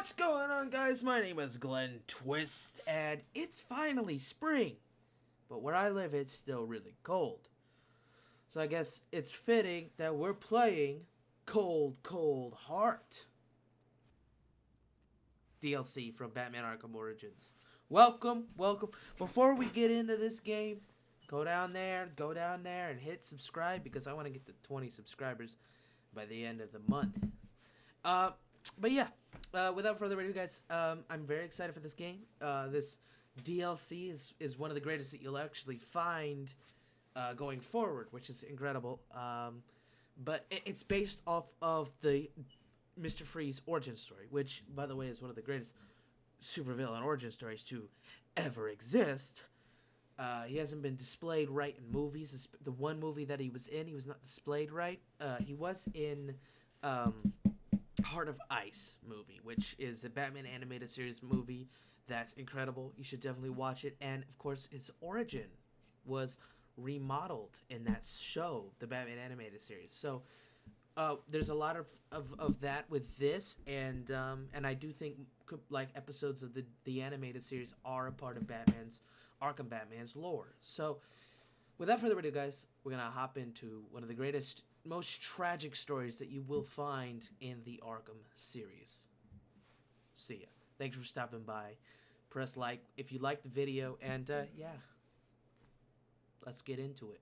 What's going on, guys? My name is Glenn Twist, and it's finally spring. But where I live, it's still really cold. So I guess it's fitting that we're playing Cold, Cold Heart DLC from Batman Arkham Origins. Welcome, welcome. Before we get into this game, go down there and hit subscribe because I want to get to 20 subscribers by the end of the month. But yeah, without further ado, guys, I'm very excited for this game. This DLC is one of the greatest that you'll actually find going forward, which is incredible. But it's based off of the Mr. Freeze origin story, which, by the way, is one of the greatest supervillain origin stories to ever exist. He hasn't been displayed right in movies. The one movie that he was in, he was not displayed right. He was in Heart of Ice movie, which is a Batman animated series movie that's incredible. You should definitely watch it. And, of course, his origin was remodeled in that show, the Batman animated series. So there's a lot of that with this, and I do think like episodes of the animated series are a part of Arkham Batman's lore. So without further ado, guys, we're gonna hop into one of the greatest, most tragic stories that you will find in the Arkham series. See ya. Thanks for stopping by. Press like if you liked the video, and yeah, let's get into it.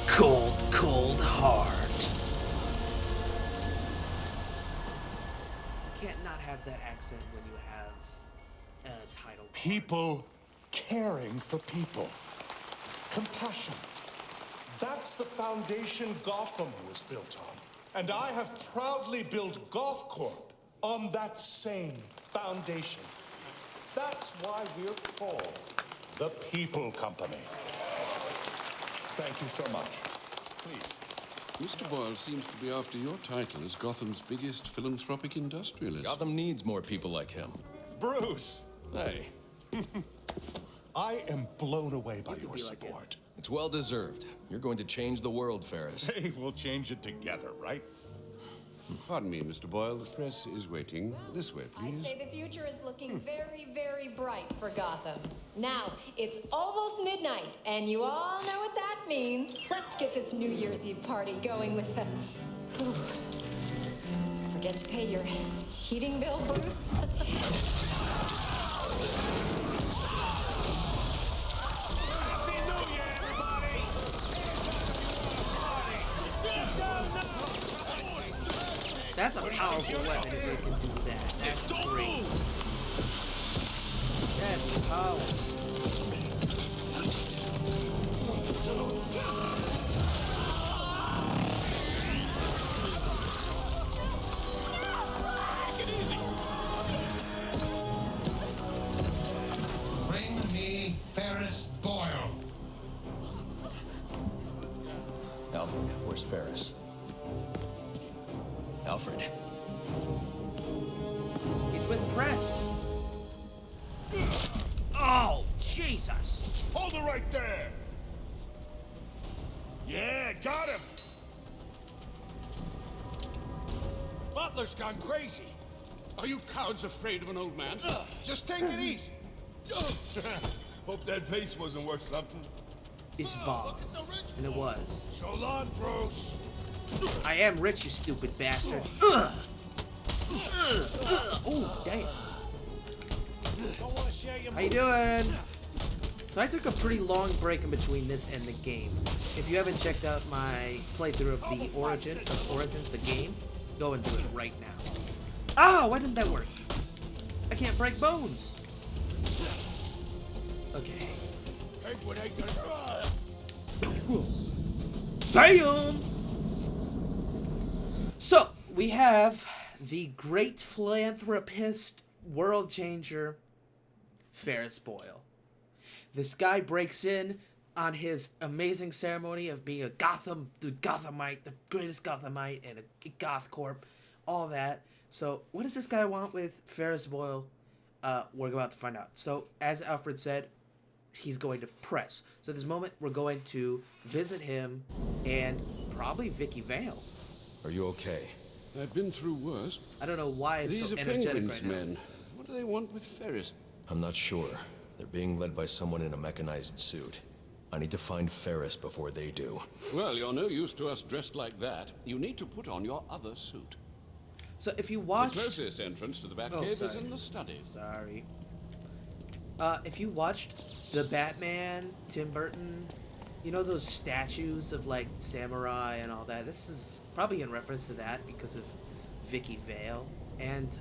Cold, Cold Heart. You can't not have that accent when you have a title card. People caring for people. Compassion. That's the foundation Gotham was built on. And I have proudly built Goth Corp on that same foundation. That's why we're called the People Company. Thank you so much. Please. Mr. Boyle seems to be after your title as Gotham's biggest philanthropic industrialist. Gotham needs more people like him. Bruce! Hey, I am blown away by your support. it's well deserved. You're going to change the world, Ferris. Hey, we'll change it together, right? Pardon me, Mr. Boyle. The press is waiting. This way, please. I'd say the future is looking very, very bright for Gotham. Now, it's almost midnight, and you all know what that means. Let's get this New Year's Eve party going with a... Forget to pay your heating bill, Bruce? That's a powerful weapon if it can do that. That's great. That's powerful. Bring me Ferris Boyle. Alfred, where's Ferris? Alfred. He's with press. Oh, Jesus. Hold it right there! Yeah, got him! Butler's gone crazy. Are you cowards afraid of an old man? Just take it easy. Hope that face wasn't worth something. It's Vaz. And it was. So long, Bruce. I am rich, you stupid bastard. Oh, damn. How you doing? So I took a pretty long break in between this and the game. If you haven't checked out my playthrough of the Origins, the game, go and do it right now. Ah, why didn't that work? I can't break bones. Okay. Bam! So, we have the great philanthropist, world changer, Ferris Boyle. This guy breaks in on his amazing ceremony of being the Gothamite, the greatest Gothamite in a Goth Corp all that. So what does this guy want with Ferris Boyle? We're about to find out. So as Alfred said, he's going to press. So at this moment, we're going to visit him and probably Vicky Vale. Are you okay? I've been through worse. I don't know why it's These so are energetic Penguins right now. men. What do they want with Ferris? I'm not sure. They're being led by someone in a mechanized suit. I need to find Ferris before they do. Well, you're no use to us dressed like that. You need to put on your other suit. So if you watch... The closest entrance to the Batcave is in the study. Sorry. If you watched the Batman, Tim Burton, you know those statues of like samurai and all that? This is probably in reference to that because of Vicky Vale and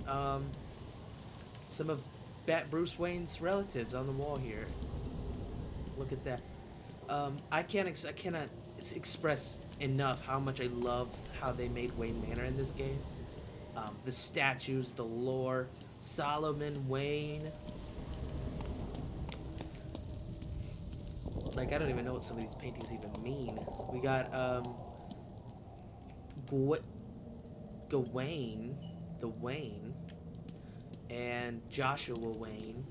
some of Bruce Wayne's relatives on the wall here. Look at that. I cannot express enough how much I love how they made Wayne Manor in this game. The statues, the lore, Solomon Wayne. Like, I don't even know what some of these paintings even mean. We got, Gawain, the Wayne, and Joshua Wayne.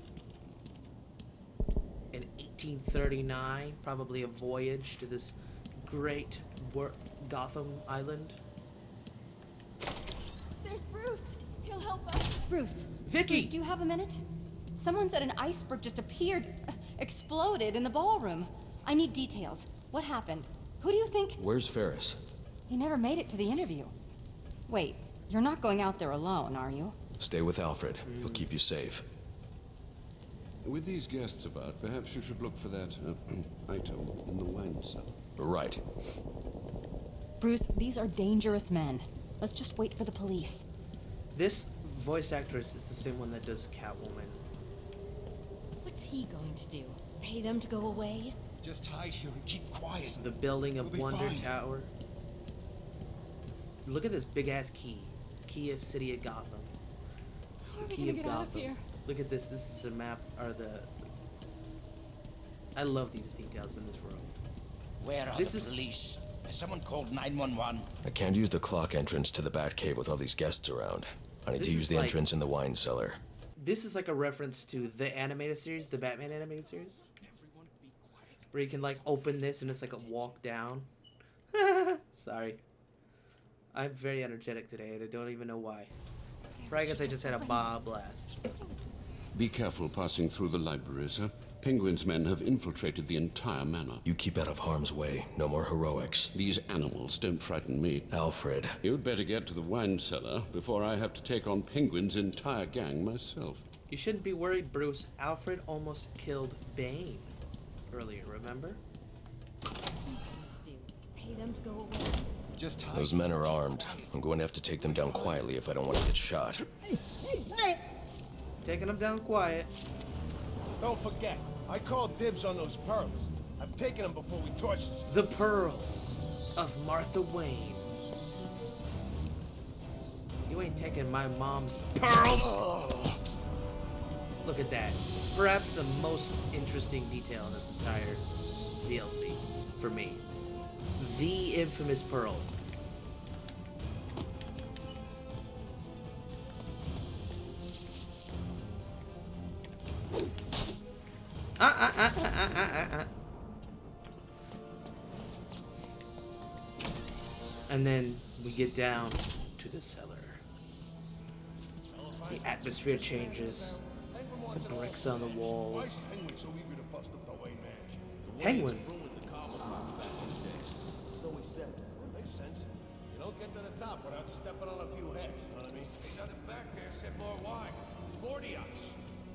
In 1839, probably a voyage to this great Gotham Island. There's Bruce. He'll help us. Bruce. Vicky! Bruce, do you have a minute? Someone said an iceberg just appeared, exploded in the ballroom. I need details. What happened? Who do you think? Where's Ferris? He never made it to the interview. Wait, you're not going out there alone, are you? Stay with Alfred. He'll keep you safe. With these guests about, perhaps you should look for that item in the wine cellar. Right. Bruce, these are dangerous men. Let's just wait for the police. This voice actress is the same one that does Catwoman. What's he going to do? Pay them to go away? Just hide here and keep quiet. The Building of We'll be Wonder fine. Tower. Look at this big ass key. Key of City of Gotham. How are we Key gonna of get out of Gotham. here? Look at this. This is a map. Or the. I love these details in this room. Where are This the is- police? Has someone called 911? I can't use the clock entrance to the Batcave with all these guests around. I need This to use is the like- entrance in the wine cellar. This is like a reference to the animated series, the Batman animated series. Where you can like open this and it's like a walk down. Sorry. I'm very energetic today and I don't even know why. Probably guess I just had a blast. Be careful passing through the library, sir. Penguin's men have infiltrated the entire manor. You keep out of harm's way. No more heroics. These animals don't frighten me. Alfred. You'd better get to the wine cellar before I have to take on Penguin's entire gang myself. You shouldn't be worried, Bruce. Alfred almost killed Bane earlier, remember? Pay them to go away. Just hide. Those men are armed. I'm going to have to take them down quietly if I don't want to get shot. Taking him down quiet. Don't forget, I called dibs on those pearls. I'm taking them before we torch this. The Pearls of Martha Wayne. You ain't taking my mom's pearls! Look at that. Perhaps the most interesting detail in this entire DLC for me. The infamous pearls. And then we get down to the cellar. The atmosphere changes. The bricks on the walls. Penguin. So he says. Makes sense. You don't get to the top without stepping on a few heads, you know what I mean? He's on the back there, said more wine. 40 bucks.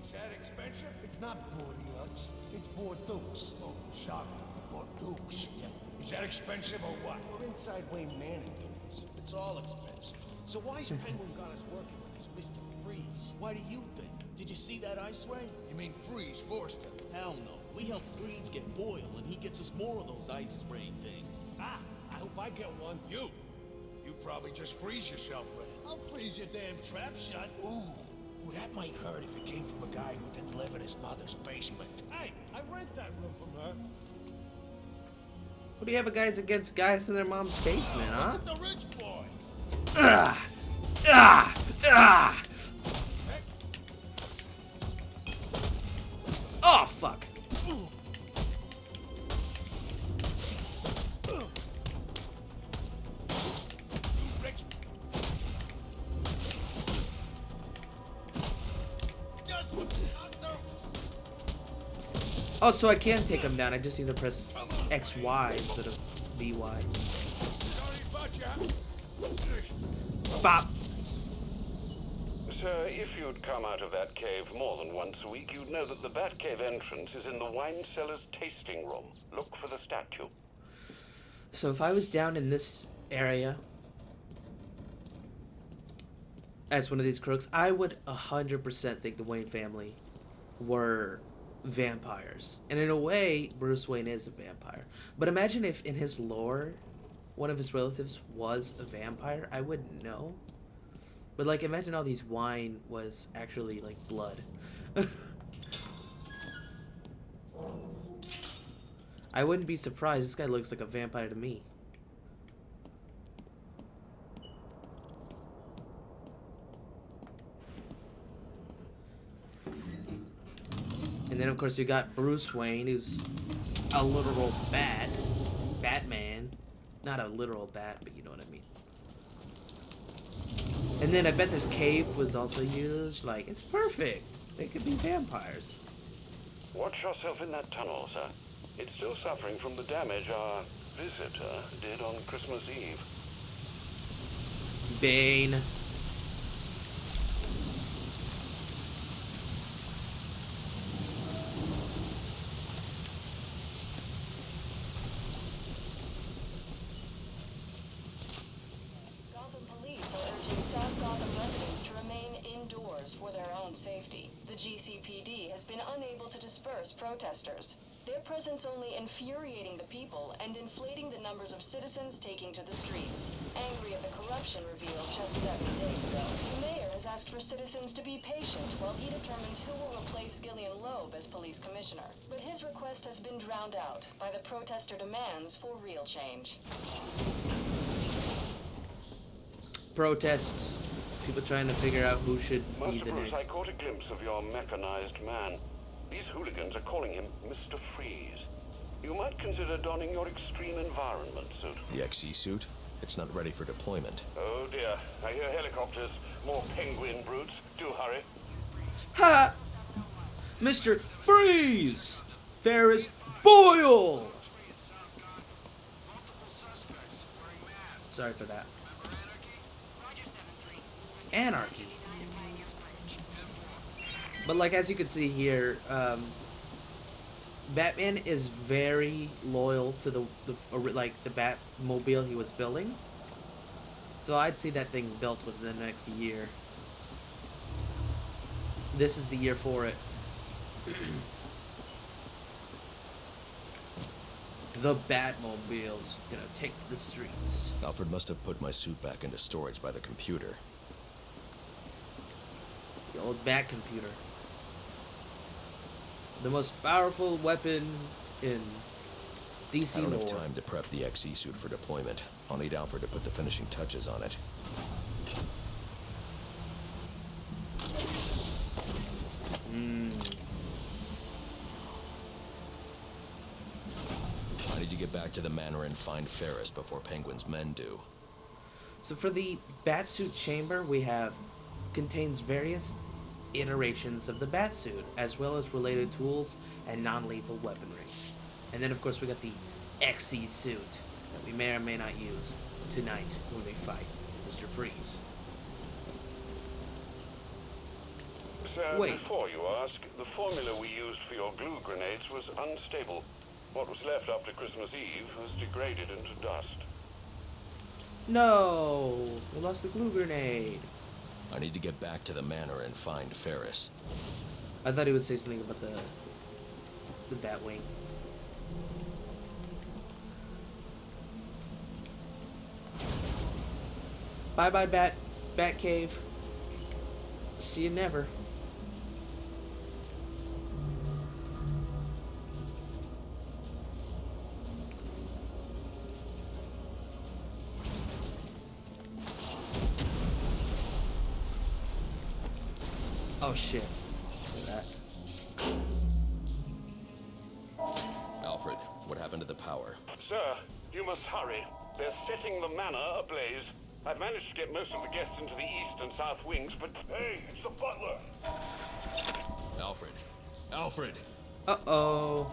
Is that expensive? It's not 40 bucks. It's Bordeaux. Oh, shock. Bordeaux. Yeah. Is that expensive or what? We're inside Wayne Manor, dudes. It's all expensive. So why's Penguin got us working with this Mr. Freeze? Why do you think? Did you see that ice ray? You mean Freeze forced him? Hell no. We help Freeze get Boyle, and he gets us more of those ice ray things. Ah, I hope I get one. You probably just freeze yourself with it. I'll freeze your damn trap shut. Ooh, that might hurt if it came from a guy who didn't live in his mother's basement. Hey, I rent that room from her. What do you have guys against guys in their mom's basement, huh? Look at the rich boy. Ugh. Ah! Ah! Oh, fuck. Oh, so I can take him down. I just need to press XY instead of BY. Bop. Sir, if you'd come out of that cave more than once a week, you'd know that the Batcave entrance is in the wine cellar's tasting room. Look for the statue. So if I was down in this area as one of these crooks, I would 100% think the Wayne family were vampires. And in a way, Bruce Wayne is a vampire. But imagine if in his lore, one of his relatives was a vampire. I wouldn't know. But, like, imagine all these wine was actually, like, blood. I wouldn't be surprised. This guy looks like a vampire to me. And then, of course, you got Bruce Wayne, who's a literal Batman. Not a literal bat, but you know what I mean. And then I bet this cave was also used. Like, it's perfect. They could be vampires. Watch yourself in that tunnel, sir. It's still suffering from the damage our visitor did on Christmas Eve. Bane. Gotham police are urging South Gotham residents to remain indoors for their own safety. The GCPD has been unable to disperse protesters. Their presence only infuriating the people and inflating the numbers of citizens taking to the streets. Angry at the corruption revealed just 7 days ago, the mayor has asked for citizens to be patient while he determines who will replace Gillian Loeb as police commissioner. But his request has been drowned out by the protester demands for real change. Protests. People trying to figure out who should be Master the Bruce, I next. caught a glimpse of your mechanized man. These hooligans are calling him Mr. Freeze. You might consider donning your extreme environment suit. The XE suit? It's not ready for deployment. Oh dear, I hear helicopters. More penguin brutes. Do hurry. Ha! Mr. Freeze! Ferris Boyle! Sorry for that. Anarchy. But like as you can see here, Batman is very loyal to the Batmobile he was building. So I'd see that thing built within the next year. This is the year for it. The Batmobile's gonna take the streets. Alfred must have put my suit back into storage by the computer. The old Bat computer. The most powerful weapon in DC I don't lore. have time to prep the XE suit for deployment. I'll need Alfred to put the finishing touches on it. I need to get back to the manor and find Ferris before Penguin's men do. So for the Batsuit chamber, we have contains various iterations of the Batsuit, as well as related tools and non-lethal weaponry. And then, of course, we got the XE suit that we may or may not use tonight when we fight Mr. Freeze. Sir, Wait. before you ask, the formula we used for your glue grenades was unstable. What was left after Christmas Eve has degraded into dust. No! We lost the glue grenade. I need to get back to the manor and find Ferris. I thought he would say something about the Batwing. Bye-bye, Batcave. See you never. Oh shit. Look at that. Alfred, what happened to the power? Sir, you must hurry. They're setting the manor ablaze. I've managed to get most of the guests into the east and south wings, but hey, it's the butler. Alfred. Alfred! Uh-oh.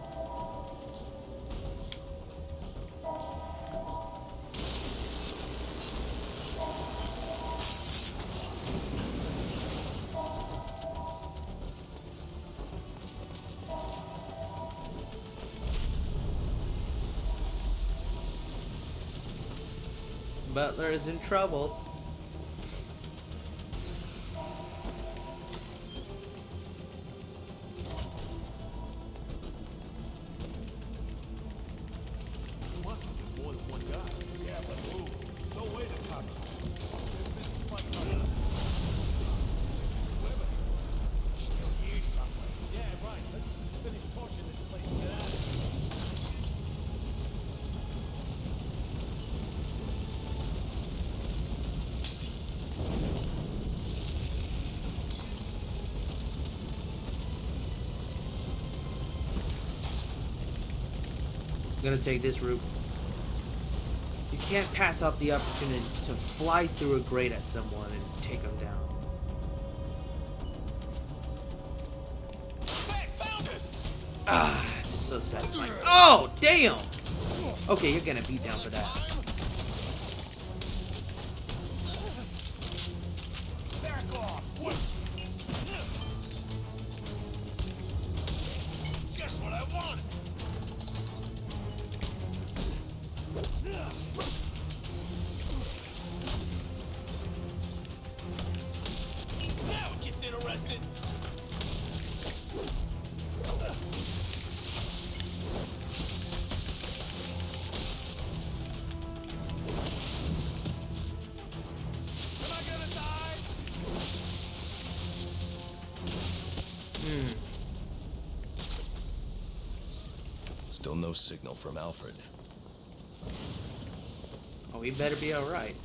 Butler is in trouble. Must have been more than one guy. Yeah, but who? No way to talk. Still here somewhere. Yeah, right. Let's finish torching this place and get out of here. I'm gonna take this route. You can't pass up the opportunity to fly through a grate at someone and take them down. Ah, it's so satisfying. Oh, damn! Okay, you're gonna beat down for that. Back off! Just what I wanted! Now it gets interested! Am I gonna die? Still no signal from Alfred. Oh, we better be alright.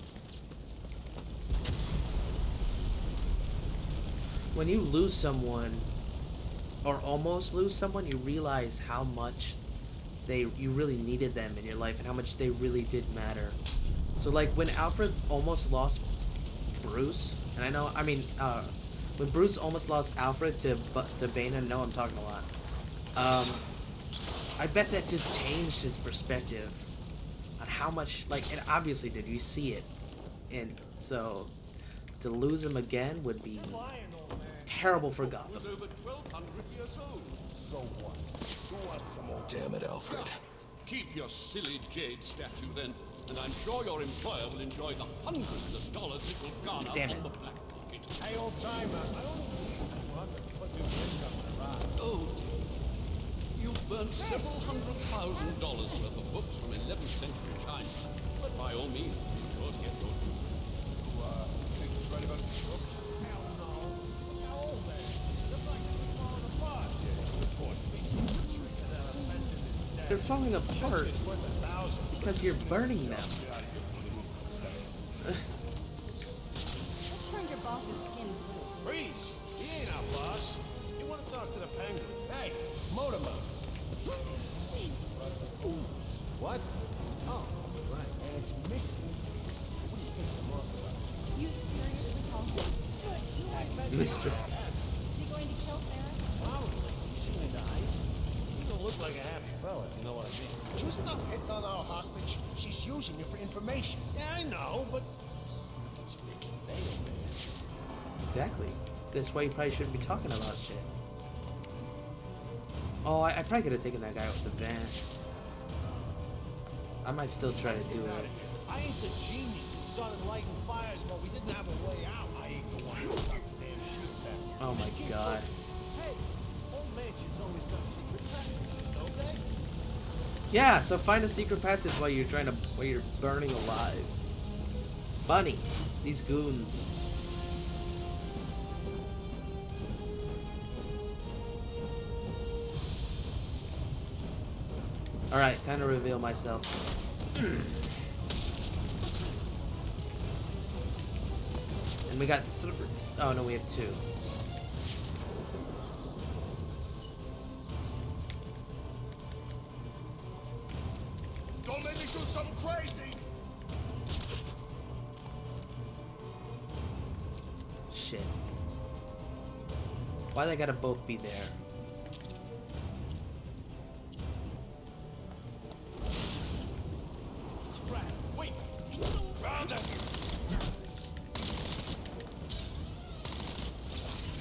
When you lose someone, or almost lose someone, you realize how much you really needed them in your life and how much they really did matter. So like when Alfred almost lost Bruce, and when Bruce almost lost Alfred to Bane, I know I'm talking a lot. I bet that just changed his perspective on how much, like, it obviously did. You see it, and so to lose him again would be terrible for Gotham. Was over 1,200 years old. So what? Who wants some more? Damn it, Alfred. Keep your silly jade statue then, and I'm sure your employer will enjoy the hundreds of dollars it will garner Damn it. on the black market. Hey, old timer. I don't want to put new income in the ride. Oh, dear. You've burnt several $100,000 worth of books from 11th century China, but by all means, be sure to get those. Think it's right about the book? Hell no. Look how old they are. They're like they're falling apart. Yeah, good point. They're falling apart It's worth 1,000. because you're burning them. What turned your boss's skin blue? Freeze! He ain't our boss. You want to talk to the penguin? Hey, Motorman. What? Oh, right. And it's Mr. Freeze. What do you piss him off about? You seriously called him? Mr. You going to kill Ferris? Probably. You seen his eyes? He don't look like a happy fella, if you know what I mean. Just not hitting on our hostage. She's using you for information. Yeah, I know, but... It's Vicky Vale, man. Exactly. That's why you probably shouldn't be talking about shit. Oh, I probably could have taken that guy with the van. I might still try to do it. I ain't the genius who started lighting fires while we didn't have a way out. I ain't the one who got the damn shoot back. Oh my god. Hey, old mansion's always got secret passages, don't they? Yeah, so find a secret passage while you're burning alive. Funny. These goons. Alright, time to reveal myself. And we got oh no, we have two. shit? Why they gotta both be there? Wait. Round up.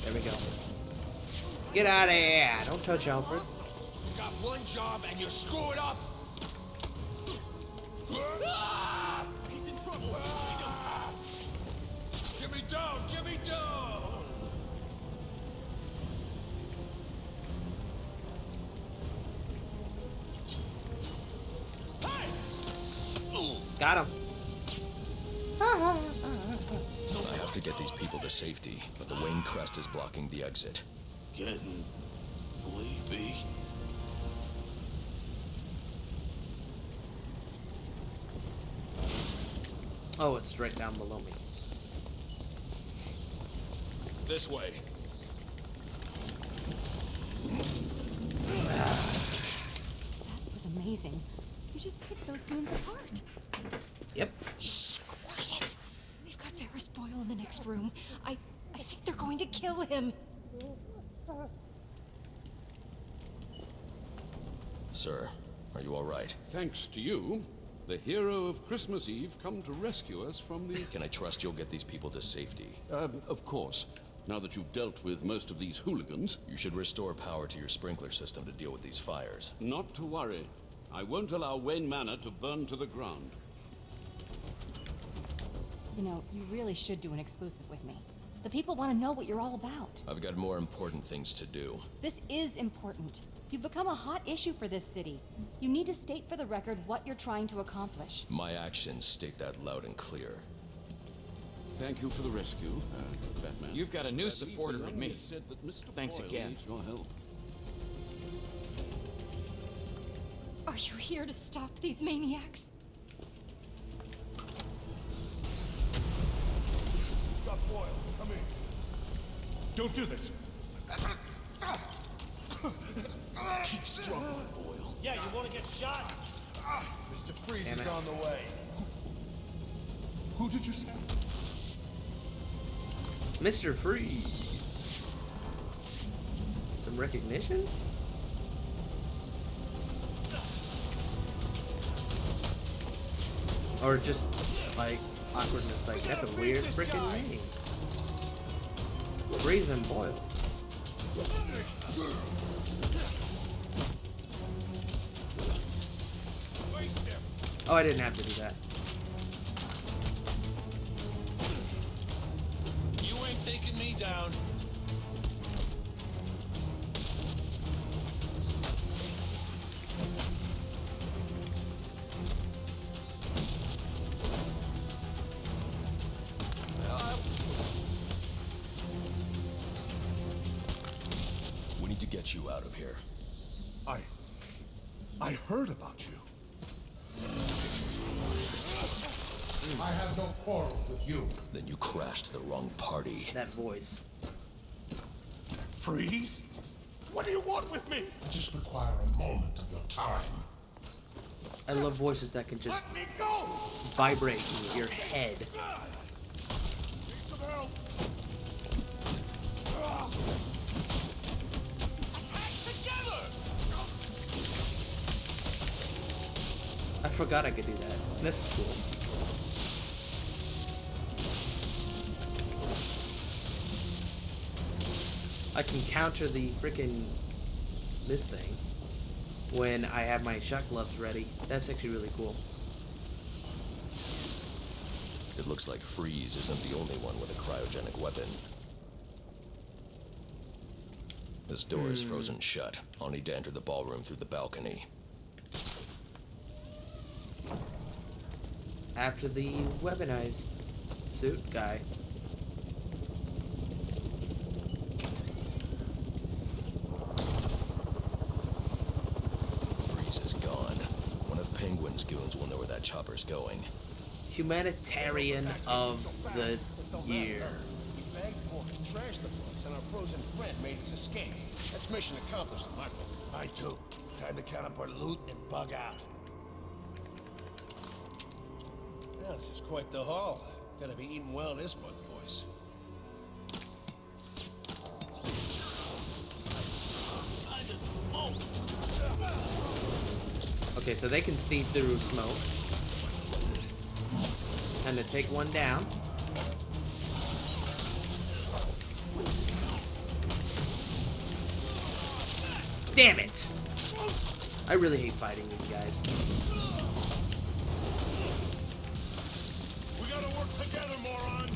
There we go. Get out of here! Don't touch Alfred. You got one job and you screw it up. He's in trouble. Get me down! Get me down! Hey! Got him. I have to get these people to safety, but the Wayne crest is blocking the exit. Getting sleepy. Oh, it's right down below me. This way. That was amazing. You just picked those goons apart. Yep. Shh, quiet. We've got Ferris Boyle in the next room. I think they're going to kill him. Sir, are you all right? Thanks to you, the hero of Christmas Eve come to rescue us from the... Can I trust you'll get these people to safety? Of course. Now that you've dealt with most of these hooligans... You should restore power to your sprinkler system to deal with these fires. Not to worry. I won't allow Wayne Manor to burn to the ground. You know, you really should do an exclusive with me. The people want to know what you're all about. I've got more important things to do. This is important. You've become a hot issue for this city. You need to state for the record what you're trying to accomplish. My actions state that loud and clear. Thank you for the rescue, Batman. You've got a new supporter in me. Said that Mr. Thanks Boyle again. needs your help. Are you here to stop these maniacs? Stop Boyle. Come in. Don't do this. Keep struggling, Boyle. Yeah, you want to get shot? Mr. Freeze Damn is it. on the way. Who did you say? Mr. Freeze. Some recognition? Or just like awkwardness, like that's a weird freaking name. Freeze and Boyle. Oh, I didn't have to do that. You ain't taking me down. We need to get you out of here. I heard about you. I have no quarrel with you. Then you crashed the wrong party. That voice. Freeze? What do you want with me? I just require a moment of your time. I love voices that can just Let me go! vibrate in your head. Need some help. I forgot I could do that. That's cool. I can counter the freaking this thing when I have my shot gloves ready. That's actually really cool. It looks like Freeze isn't the only one with a cryogenic weapon. This door is frozen shut. I'll need to enter the ballroom through the balcony. After the weaponized suit guy. Freeze is gone. One of Penguin's goons will know where that chopper's going. Humanitarian of the year. We bagged more, trashed the place, and our frozen friend made his escape. That's mission accomplished in my book. I too. Time to count up our loot and bug out. Yeah, this is quite the haul. Gonna be eating well this month, boys. Okay, so they can see through smoke. And to take one down. Damn it! I really hate fighting these guys. We gotta work together, moron.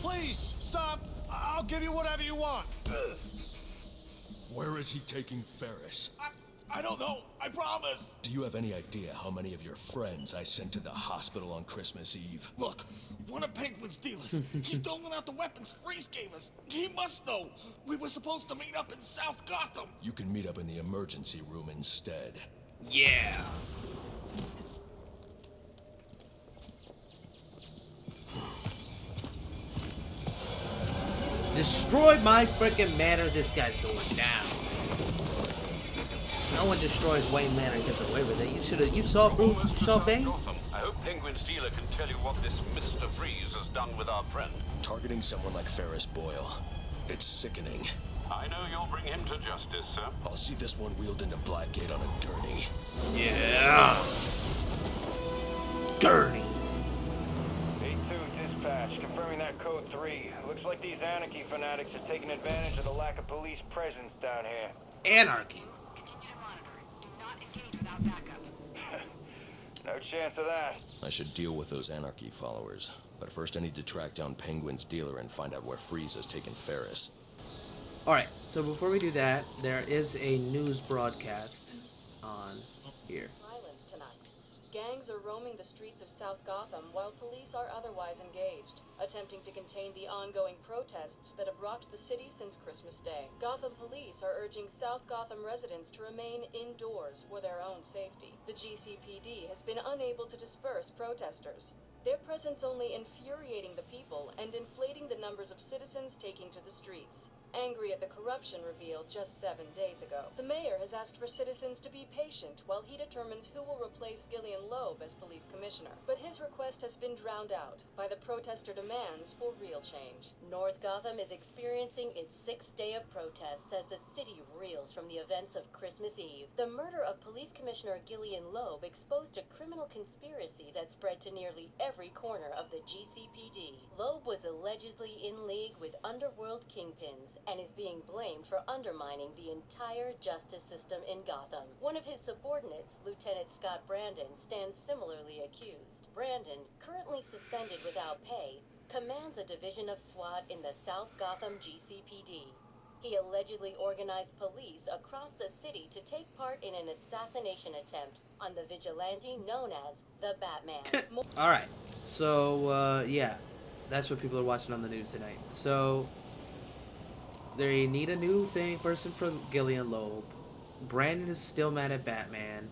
Please, stop. I'll give you whatever you want. Where is he taking Ferris? I don't know. I promise. Do you have any idea how many of your friends I sent to the hospital on Christmas Eve? Look, one of Penguin's dealers. He's doling out the weapons Freeze gave us. He must know. We were supposed to meet up in South Gotham. You can meet up in the emergency room instead. Yeah. Destroy my freaking manor. This guy's going down. No one destroys Wayne Manor and gets away with it. You saw Bruce, you saw Bane? I hope Penguin's dealer can tell you what this Mr. Freeze has done with our friend. Targeting someone like Ferris Boyle. It's sickening. I know you'll bring him to justice, sir. I'll see this one wheeled into Blackgate on a gurney. Yeah. Gurney. 8-2 dispatch, confirming that code 3. Looks like these anarchy fanatics are taking advantage of the lack of police presence down here. Anarchy. Continue to monitor. Do not engage without backup. No chance of that. I should deal with those anarchy followers. But first I need to track down Penguin's dealer and find out where Freeze has taken Ferris. Alright, so before we do that, there is a news broadcast on here. Violence tonight. Gangs are roaming the streets of South Gotham while police are otherwise engaged, attempting to contain the ongoing protests that have rocked the city since Christmas Day. Gotham police are urging South Gotham residents to remain indoors for their own safety. The GCPD has been unable to disperse protesters, their presence only infuriating the people and inflating the numbers of citizens taking to the streets. Angry at the corruption revealed just 7 days ago, the mayor has asked for citizens to be patient while he determines who will replace Gillian Loeb as police commissioner. But his request has been drowned out by the protester demands for real change. North Gotham is experiencing its 6th day of protests as the city reels from the events of Christmas Eve. The murder of Police Commissioner Gillian Loeb exposed a criminal conspiracy that spread to nearly every corner of the GCPD. Loeb was allegedly in league with underworld kingpins and is being blamed for undermining the entire justice system in Gotham. One of his subordinates, Lieutenant Scott Brandon, stands similarly accused. Brandon, currently suspended without pay, commands a division of SWAT in the South Gotham GCPD. He allegedly organized police across the city to take part in an assassination attempt on the vigilante known as the Batman. Alright, so, yeah. That's what people are watching on the news tonight. So, they need a new person for Gillian Loeb. Brandon is still mad at Batman.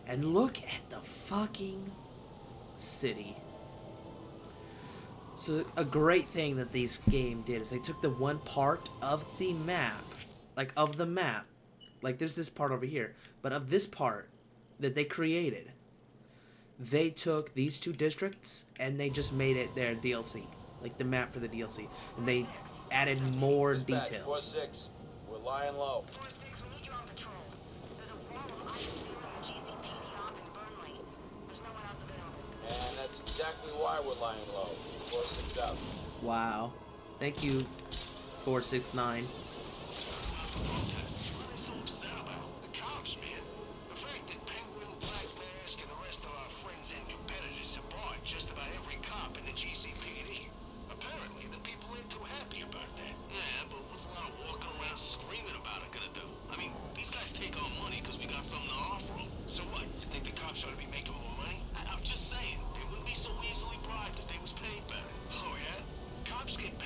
And look at the fucking city. So a great thing that this game did is they took the one part of the map, like there's this part over here, but of this part that they created, they took these 2 districts and they just made it their DLC, like the map for the DLC, and they added more details. 4-6, we're lying low. 4-6, we need you on patrol. There's a wall of ice sealing the GCPD off in Burnley. There's no one else available. And that's exactly why we're lying low. 4-6 out. Wow. Thank you, 469. Get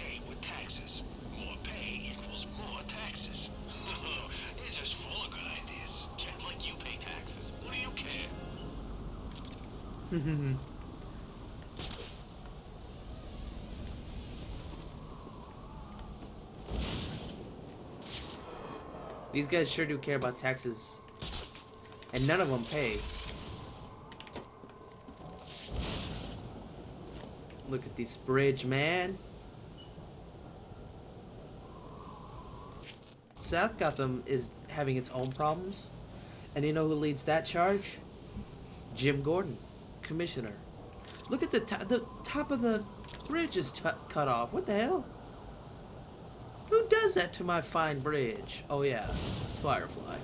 These guys sure do care about taxes, and none of them pay. Look at this bridge, man. South Gotham is having its own problems, and you know who leads that charge? Jim Gordon, commissioner. Look at the top of the bridge is cut off. What the hell? Who does that to my fine bridge? Oh yeah, Firefly.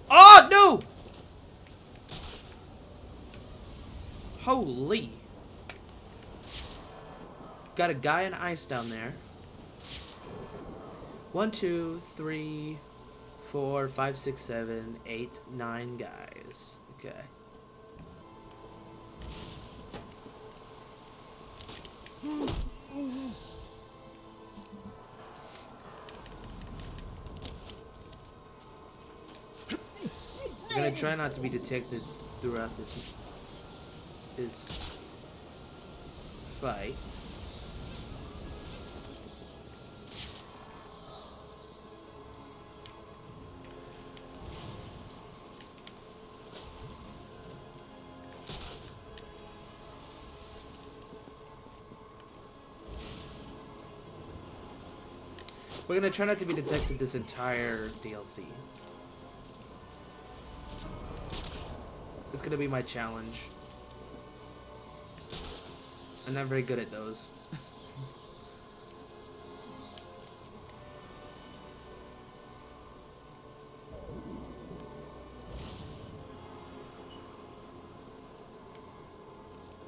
Oh no! Holy! Got a guy in ice down there. 1, 2, 3, 4, 5, 6, 7, 8, 9 guys. Okay. We're gonna try not to be detected throughout this fight. We're gonna try not to be detected this entire DLC. It's gonna be my challenge. I'm not very good at those.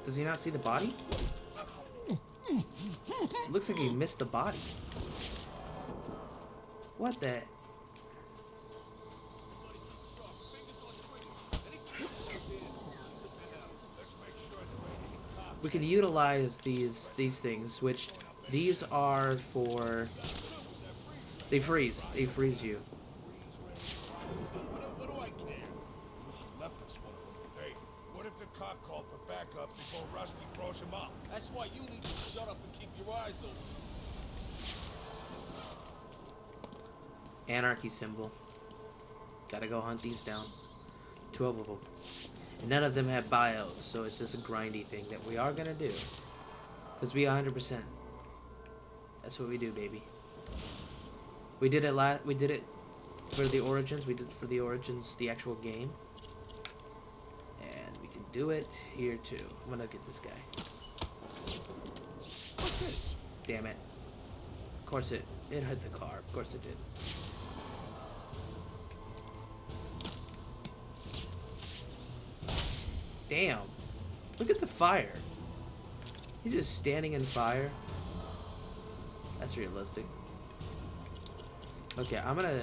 Does he not see the body? Looks like he missed the body. What the? We can utilize these things, which these are for. They freeze you. What do I care? She left us one of them. Hey, what if the cop called for backup before Rusty throws him up? That's why you need to shut up and keep your eyes open. Anarchy symbol. Gotta go hunt these down. 12 of them. And none of them have bios, so it's just a grindy thing that we are gonna do. Because we 100%. That's what we do, baby. We did it we did it for the Origins. We did it for the Origins, the actual game. And we can do it here too. I'm gonna get this guy. What's this? Damn it. Of course it hit the car. Of course it did. Damn. Look at the fire. He's just standing in fire. That's realistic. Okay, I'm gonna...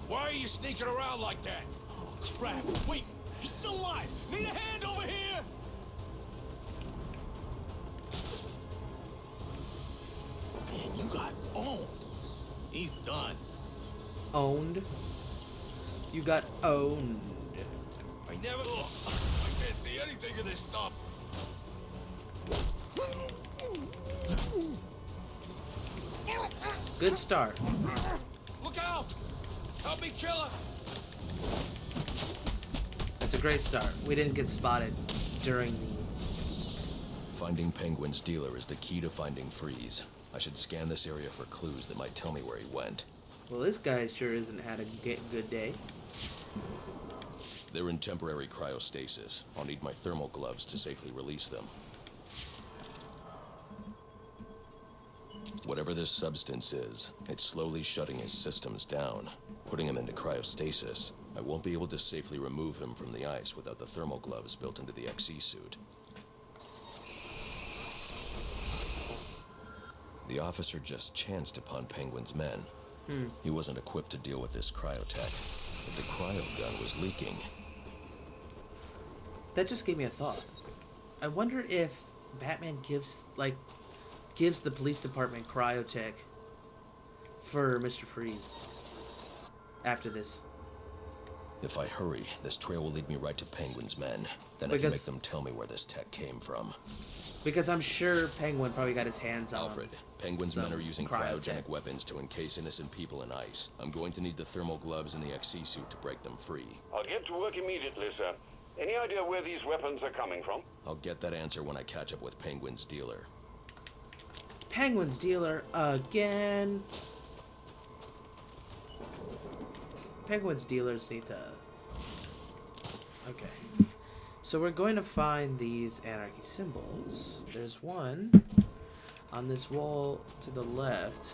Why are you sneaking around like that? Oh, crap. Wait, he's still alive. Need a hand over here. Man, you got owned. He's done. Owned? You got owned. I never... I can't see anything of this stuff. Good start. Look out! Help me kill her! That's a great start. We didn't get spotted during the... Finding Penguin's dealer is the key to finding Freeze. I should scan this area for clues that might tell me where he went. Well, this guy sure hasn't had a good day. They're in temporary cryostasis. I'll need my thermal gloves to safely release them. Whatever this substance is, it's slowly shutting his systems down, putting him into cryostasis. I won't be able to safely remove him from the ice without the thermal gloves built into the XE suit. The officer just chanced upon Penguin's men. He wasn't equipped to deal with this cryotech, but the cryo gun was leaking. That just gave me a thought. I wonder if Batman gives the police department cryotech for Mr. Freeze after this. If I hurry, this trail will lead me right to Penguin's men. Then I can make them tell me where this tech came from. Because I'm sure Penguin probably got his hands on Alfred, Penguin's men are using cryogenic weapons to encase innocent people in ice. I'm going to need the thermal gloves and the XC suit to break them free. I'll get to work immediately, sir. Any idea where these weapons are coming from? I'll get that answer when I catch up with Penguin's dealer. Penguin's dealer again. Penguin's dealers need to... Okay. So we're going to find these anarchy symbols. There's one on this wall to the left.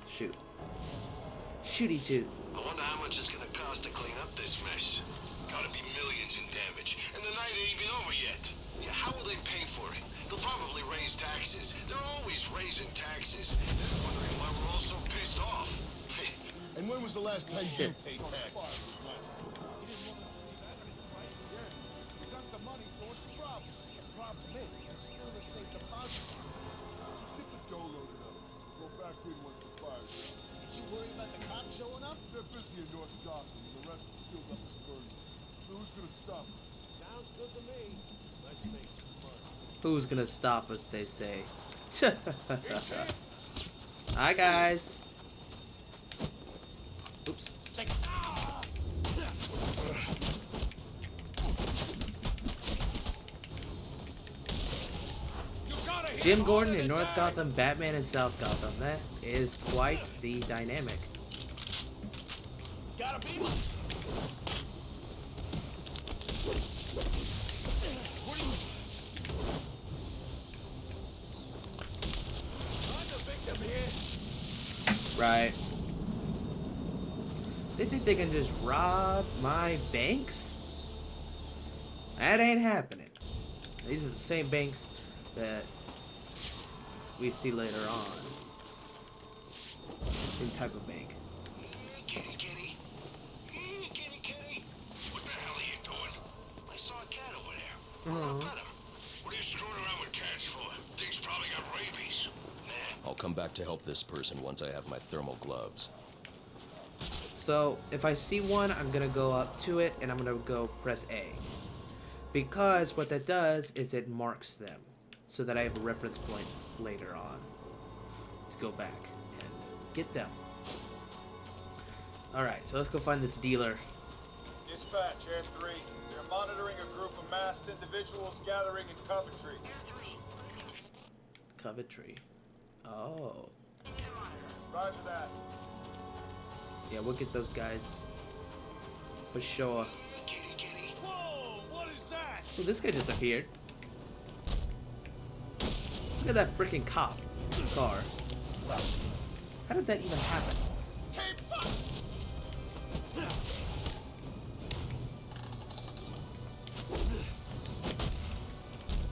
Shoot. Shooty toot. I wonder how much it's gonna cost to clean up this mess. Gotta be millions in damage. And the night ain't even over yet. Yeah, how will they pay for it? They'll probably raise taxes. They're always raising taxes. They're wondering why we're all so pissed off. And when was the last time you paid tax? Did you worry about the cops showing up? They're busy in North Gotham, and the rest are sealed up and burned. So who's gonna stop us? Sounds good to me. Let's make some money. Who's gonna stop us, they say. Hi, guys. Oops. Jim Gordon in North Gotham, Batman in South Gotham. That is quite the dynamic. Gotta be one. Right. They think they can just rob my banks? That ain't happening. These are the same banks that we see later on. Same type of bank. Kitty, kitty. Kitty, kitty. What the hell are you doing? I saw a cat over there. Uh-huh. What are you screwing around with cats for? Thing's probably got rabies. I'll come back to help this person once I have my thermal gloves. So, if I see one, I'm gonna go up to it and I'm gonna go press A. Because what that does is it marks them so that I have a reference point later on to go back and get them. Alright, so let's go find this dealer. Dispatch, Air 3. They're monitoring a group of masked individuals gathering in Coventry. Coventry. Oh. Roger that. Yeah, we'll get those guys. For sure. Whoa, what is that? Oh, this guy just appeared. Look at that freaking cop car. How did that even happen?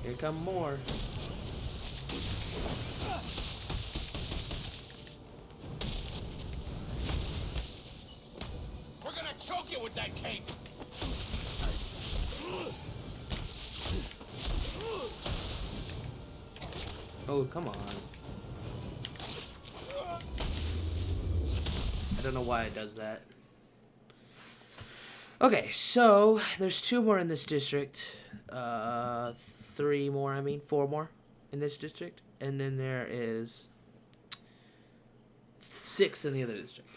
Here come more. We're gonna choke you with that cake. Oh, come on. I don't know why it does that. Okay, so there's 2 more in this district. 3 more, 4 more in this district. And then there is 6 in the other district.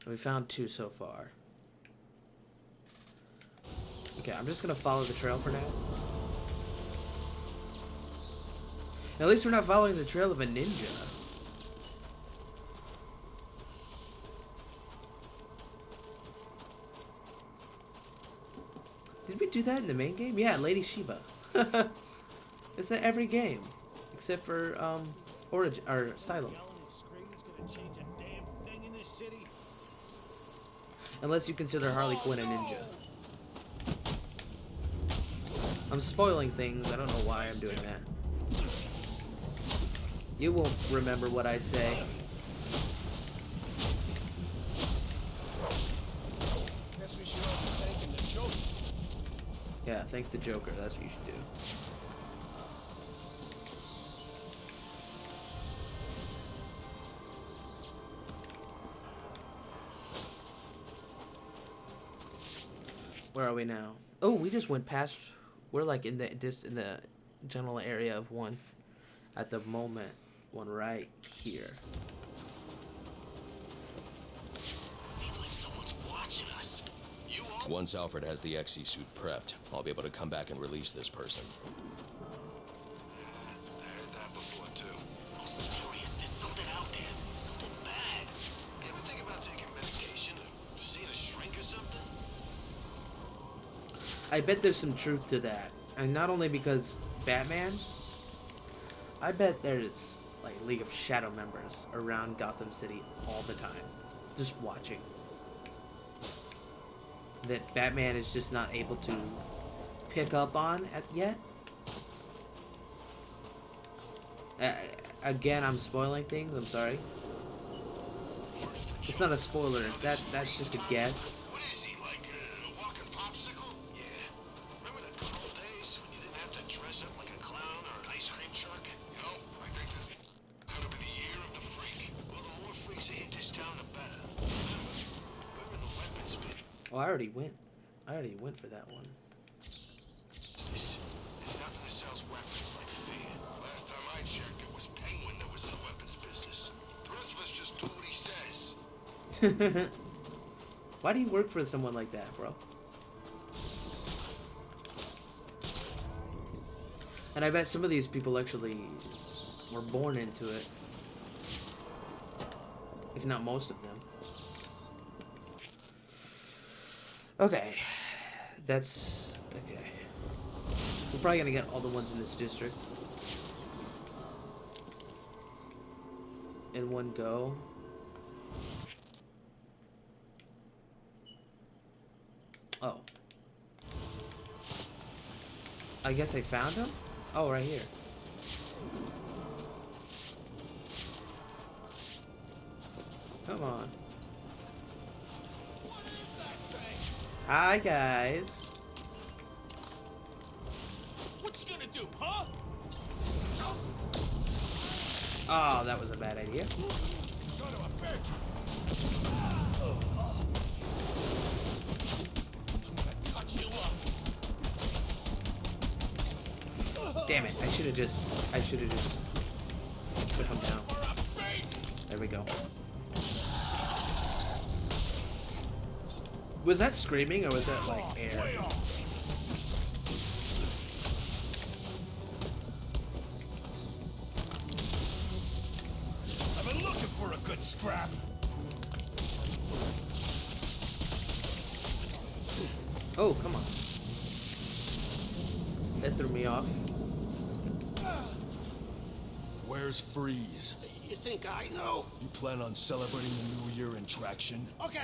We found 2 so far. Okay, I'm just gonna follow the trail for now. At least we're not following the trail of a ninja. Did we do that in the main game? Yeah, Lady Shiva. It's in every game. Except for, Origin, or Asylum. Unless you consider Harley Quinn a ninja. I'm spoiling things. I don't know why I'm doing that. You won't remember what I say. Guess we should Yeah, thank the Joker. That's what you should do. Where are we now? Oh, we just went past. We're like in the general area of one at the moment. One right here. Once Alfred has the XE suit prepped, I'll be able to come back and release this person. I heard that before, too. I'm serious, there's something out there. Something bad. You ever think about taking medication or seeing a shrink or something? I bet there's some truth to that. And not only because Batman, I bet there's like League of Shadow members around Gotham City all the time. Just watching. That Batman is just not able to pick up on yet. Again, I'm spoiling things. I'm sorry. It's not a spoiler. That's just a guess. What is he, like a walking popsicle? Yeah. Remember the good old days when you didn't have to dress up like a clown or an ice cream truck? You know, I think this is gonna be the year of the freak. Well, the more freaks that hit this town, the better. Remember, where were the weapons been? Oh, I already went for that one. There's nothing that sells weapons like fear. Last time I checked, it was Penguin that was in the weapons business. The rest of us just do what he says. Why do you work for someone like that, bro? And I bet some of these people actually were born into it. If not most of them. Okay. That's... okay. We're probably gonna get all the ones in this district. In one go. Oh. I guess I found him? Oh, right here. Come on. Hi, guys. What you gonna do, huh? Oh, that was a bad idea. Son of a bitch! I'm gonna cut you up. Damn it! I should have just put him down. There we go. Was that screaming or was that like air? I've been looking for a good scrap. Oh, come on. That threw me off. Where's Freeze? You think I know? You plan on celebrating the New Year in traction? Okay.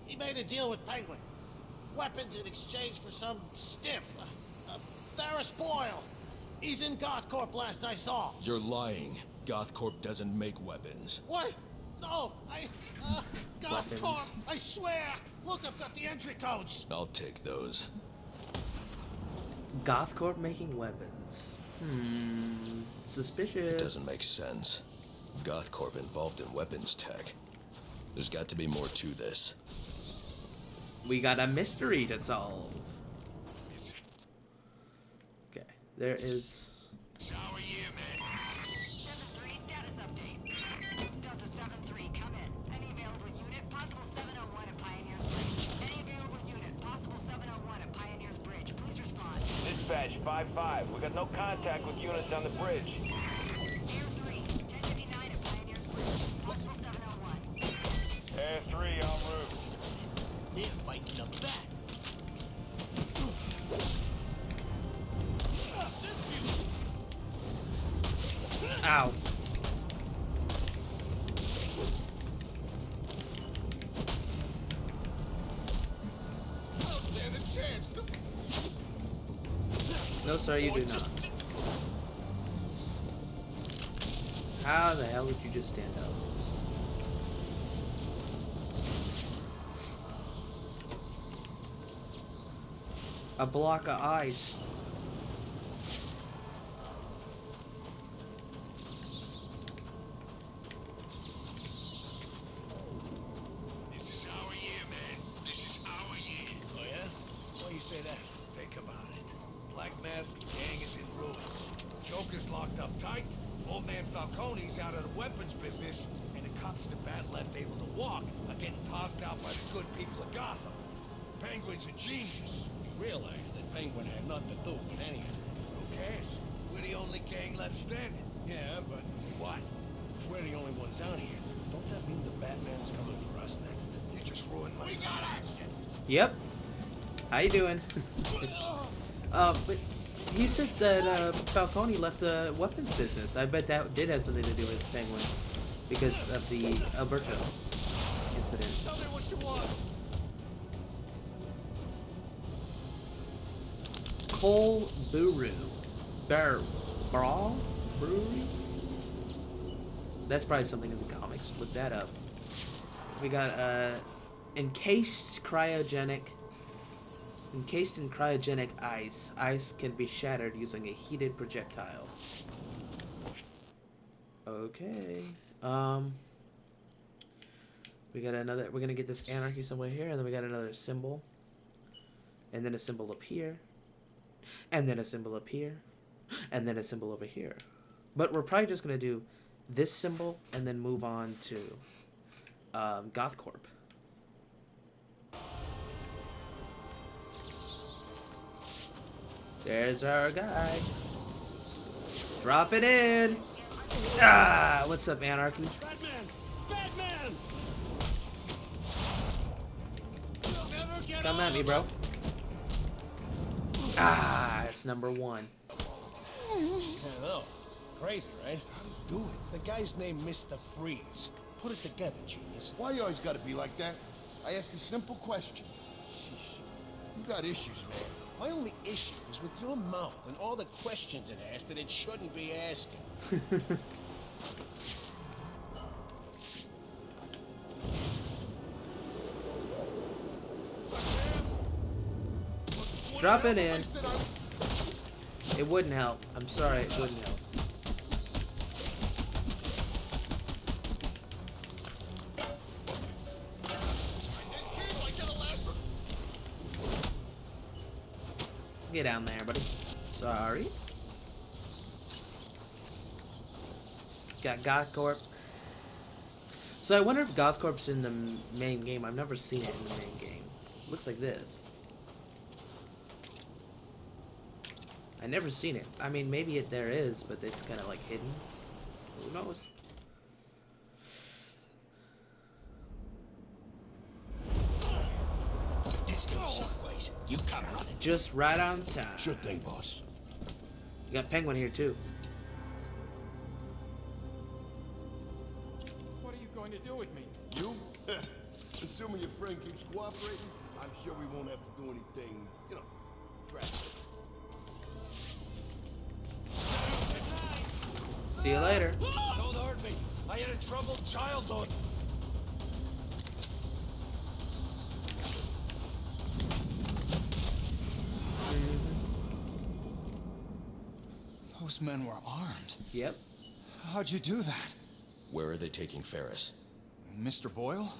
He made a deal with Penguin. Weapons in exchange for some stiff. Ferris Boyle. He's in Gothcorp last I saw. You're lying. Gothcorp doesn't make weapons. What? No, Gothcorp, I swear. Look, I've got the entry codes. I'll take those. Gothcorp making weapons. Suspicious. It doesn't make sense. Gothcorp involved in weapons tech. There's got to be more to this. We got a mystery to solve. Okay, there is... Shower year, man. 7-3 status update. Delta 7-3, come in. Any available unit, possible 701 at Pioneer's Bridge. Any available unit, possible 701 at Pioneer's Bridge. Please respond. Dispatch 5-5. We got no contact with units on the bridge. Air 3, 1059 at Pioneer's Bridge. Possible 701. Air 3 en route. They're fighting up back. Ow. I'll stand a chance. No, sir, you do not. How the hell did you just stand up? A block of ice. Say that. Think about it. Black Mask's gang is in ruins. Joker's locked up tight. Old man Falcone's out of the weapons business, and the cops the Bat left able to walk are getting tossed out by the good people of Gotham. Penguin's a genius. You realize that Penguin had nothing to do with any of it. Who cares? We're the only gang left standing. Yeah, but What? if we're the only ones out here, don't that mean the Batman's coming for us next? You just ruined my... We got action! Yep. How you doing? But he said that Falcone left the weapons business. I bet that did have something to do with Penguin because of the Alberto incident. Tell me what you want! Cole Buru. Brawl? Brewery? That's probably something in the comics. Look that up. We got encased in cryogenic ice. Ice can be shattered using a heated projectile. Okay. We got another. We're gonna get this anarchy somewhere here, and then we got another symbol, and then a symbol up here, and then a symbol up here, and then a symbol over here. But we're probably just gonna do this symbol and then move on to GothCorp. There's our guy. Drop it in. Ah, what's up, Anarchy? Batman! Come at me, bro. Ah, it's number 1. I know. Crazy, right? How do you do it? The guy's name Mr. Freeze. Put it together, genius. Why you always gotta be like that? I ask a simple question. Sheesh. You got issues, man. My only issue is with your mouth and all the questions it asks that it shouldn't be asking. Drop it in. It wouldn't help. I'm sorry, it wouldn't help. Get down there, buddy. Sorry. Got GothCorp. So I wonder if GothCorp's in the main game. I've never seen it in the main game. Looks like this. I never seen it. I mean, maybe there is, but it's kind of like hidden. Who knows? This goes someplace. You come running. Just right on time. Sure thing, boss. You got Penguin here too. What are you going to do with me? You? Assuming your friend keeps cooperating, I'm sure we won't have to do anything, you know, drastic. See you later. Don't hurt me. I had a troubled childhood. Those men were armed. Yep. How'd you do that? Where are they taking Ferris? Mr. Boyle?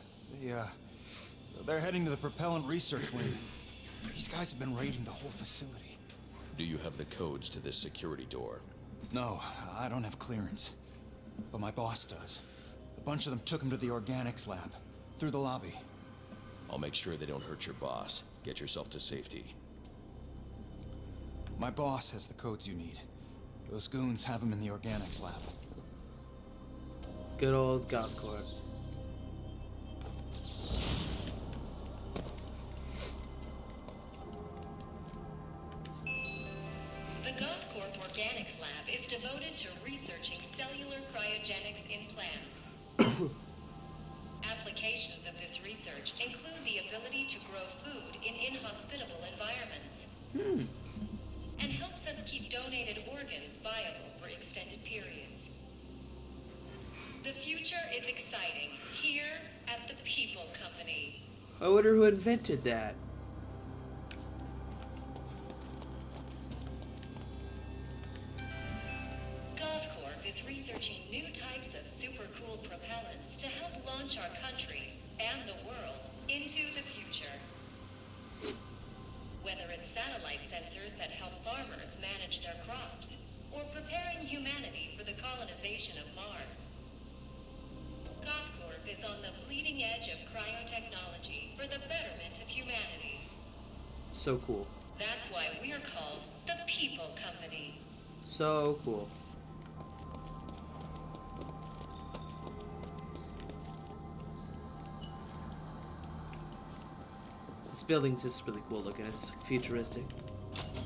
They're heading to the propellant research wing. These guys have been raiding the whole facility. Do you have the codes to this security door? No, I don't have clearance. But my boss does. A bunch of them took him to the organics lab, through the lobby. I'll make sure they don't hurt your boss. Get yourself to safety. My boss has the codes you need. Those goons have them in the organics lab. Good old GothCorp. The GothCorp Organics Lab is devoted to researching cellular cryogenics in plants. Applications of this research include the ability to grow food in inhospitable environments. And helps us keep donated organs viable for extended periods. The future is exciting here at the People Company. I wonder who invented that. exploration of Mars. Gothcorp is on the bleeding edge of cryotechnology for the betterment of humanity. So cool. That's why we're called the People Company. So cool. This building's just really cool looking. It's futuristic. Don't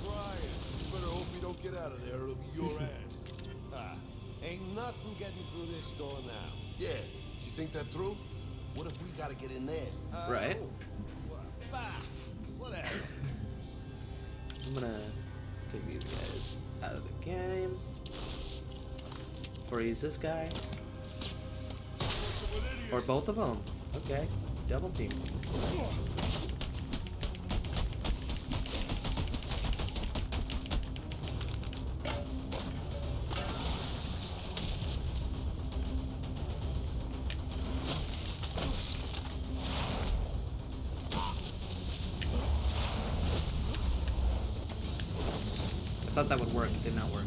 cry. You better hope you don't get out of there. It'll be your ass. Ain't nothing getting through this door now. Yeah. Did you think that through? What if we gotta get in there? Right. Whatever. I'm gonna take these guys out of the game. Freeze this guy. Or both of them. Okay. Double team. I thought that would work. It did not work.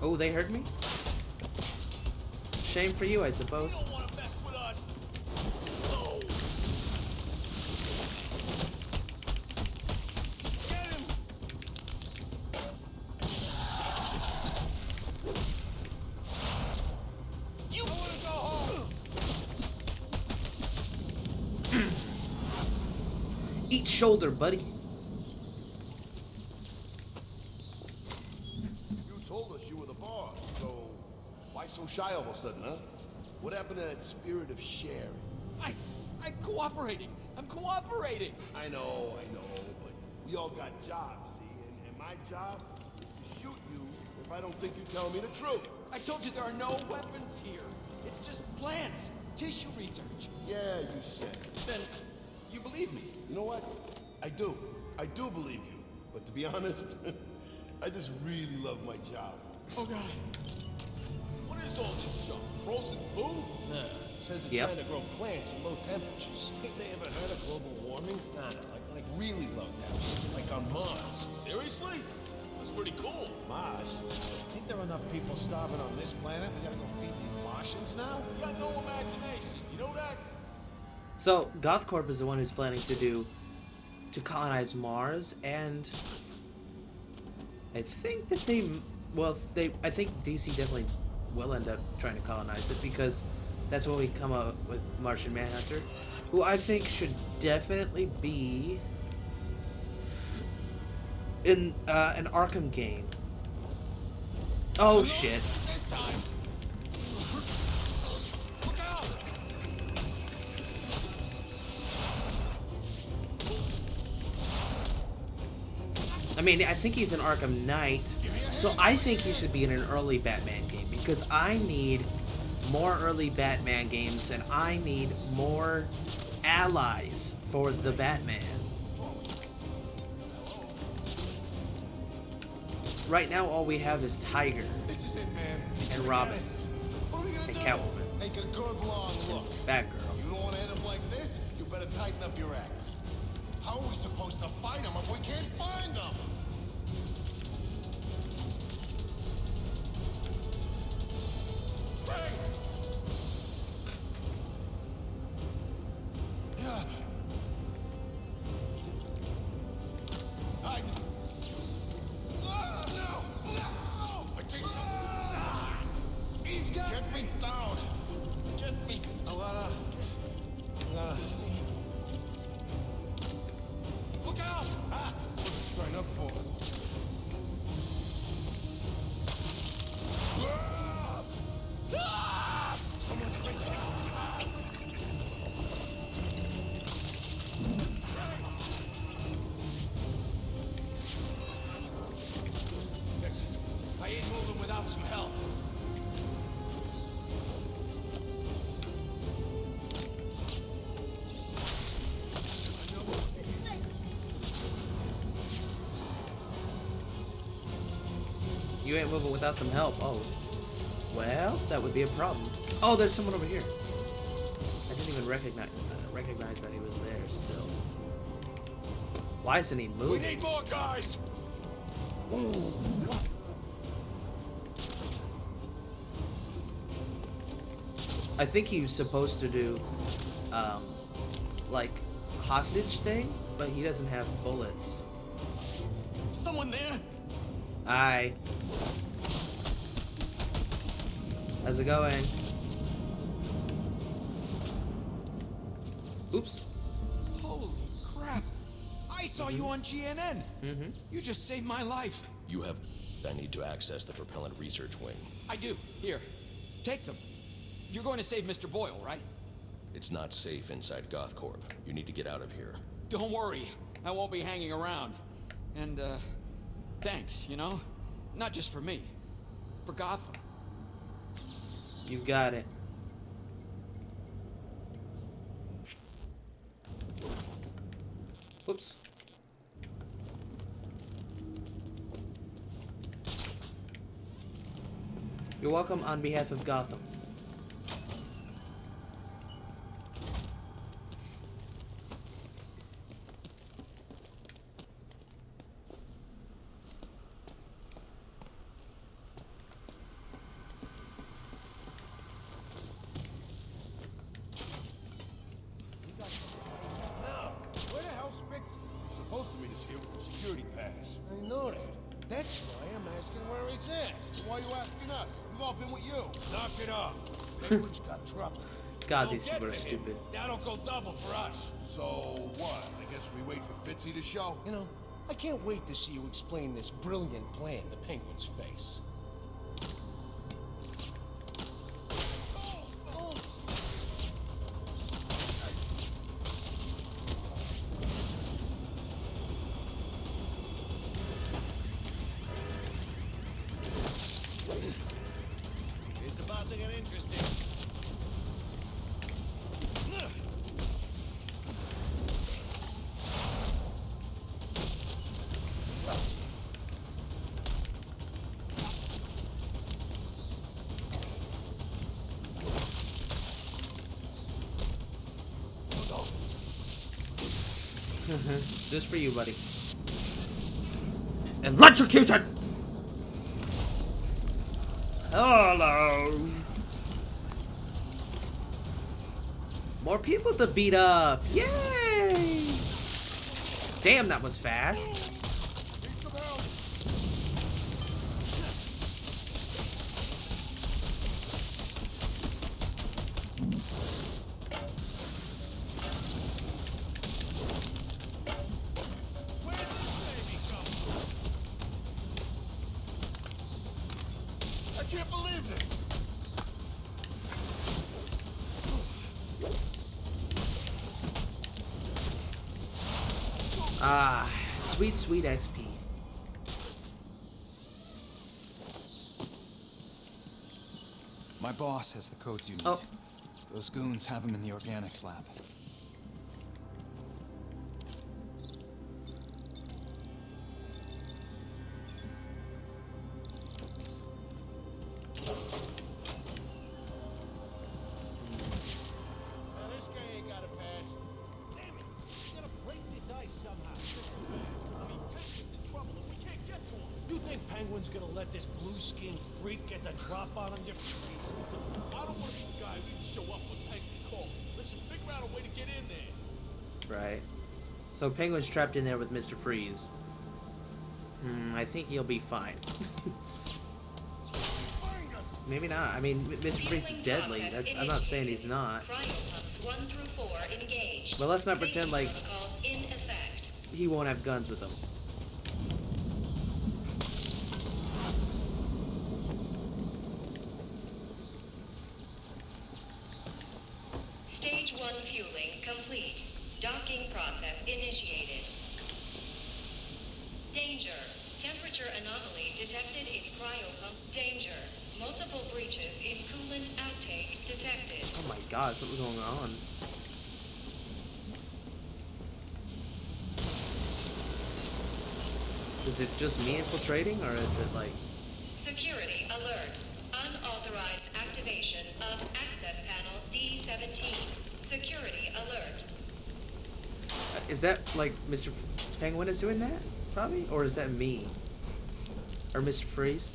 Oh, they heard me? Shame for you, I suppose. Eat shoulder, buddy. You told us you were the boss, so why so shy all of a sudden, huh? What happened to that spirit of sharing? I'm cooperating. I'm cooperating. I know, but we all got jobs, see? And my job is to shoot you if I don't think you tell me the truth. I told you there are no weapons here. It's just plants, tissue research. Yeah, you said. Then you believe me? You know what? I do. I do believe you. But to be honest, I just really love my job. Oh, God. What is all this junk? Frozen food? Nah, says it's Yep. trying to grow plants in low temperatures. Think they ever heard of global warming? Nah, like really low temps. Like on Mars. Seriously? That's pretty cool. Mars? Think there are enough people starving on this planet? We gotta go feed the Martians now? You got no imagination. You know that? So, Gothcorp is the one who's planning to colonize Mars, and I think that I think DC definitely will end up trying to colonize it, because that's when we come up with Martian Manhunter, who I think should definitely be in an Arkham game. Oh shit. This time. Look out! I mean, I think he's an Arkham Knight, so I think he should be in an early Batman game, because I need more early Batman games, and I need more allies for the Batman. Right now, all we have is Tiger This is it, man. and Robin What are we gonna and do? Catwoman, Take a good long look. Batgirl. You don't want to end up like this? You better tighten up your act. How are we supposed to fight them if we can't find them? Yeah. No! He's got Get me down! Get me! Alana! Look out! Ah! What did you sign up for? Someone's right there. I ain't moving without some help. ain't moving without some help. Oh. Well, that would be a problem. Oh, there's someone over here. I didn't even recognize that he was there still. Why isn't he moving? We need more guys! I think he was supposed to do, like, hostage thing, but he doesn't have bullets. Someone there? Hi. How's it going? Oops. Holy crap! I saw you on GNN! Mm-hmm. You just saved my life. You have... I need to access the propellant research wing. I do. Here. Take them. You're going to save Mr. Boyle, right? It's not safe inside GothCorp. You need to get out of here. Don't worry. I won't be hanging around. And, thanks, you know? Not just for me. For Gotham. You got it. Whoops. You're welcome on behalf of Gotham. Now, where the hell's Fitz? He's supposed to meet us here with the security pass. I know that. That's why I'm asking where he's at. Why are you asking us? We've all been with you. Knock it off. Penguin's got trouble. God, Go these get people are to him. stupid. That'll go double for us. So what? I guess we wait for Fitzy to show. You know, I can't wait to see you explain this brilliant plan to Penguin's face. It's about to get interesting. Just for you, buddy. Electrocuted! Hello! More people to beat up! Yay! Damn, that was fast. I can't believe this. Ah, sweet, sweet XP. My boss has the codes you need. Oh. Those goons have them in the organics lab. Now, this guy ain't got a pass. Damn it. We gotta break this ice somehow. I mean, Penguin's in trouble and we can't get to him. You think Penguin's gonna let this blue-skinned freak get the drop on him? Listen, I don't want to be the guy we show up when Penguin calls. Let's just figure out a way to get in there. Right. So Penguin's trapped in there with Mr. Freeze. I think he'll be fine. Maybe not. I mean, Mr. Freeze is deadly. I'm not saying he's not. Cryopumps 1 through 4 engaged. But let's not pretend like Protocols in effect. he won't have guns with him. Stage 1 fueling complete. Docking process initiated. Danger. Temperature anomaly detected in cryopump. Danger. Multiple breaches in coolant outtake detected. Oh my god, something's going on. Is it just me infiltrating, or is it like... Security alert. Unauthorized activation of access panel D17. Security alert. Is that like Mr. Penguin is doing that? Probably? Or is that me? Or Mr. Freeze?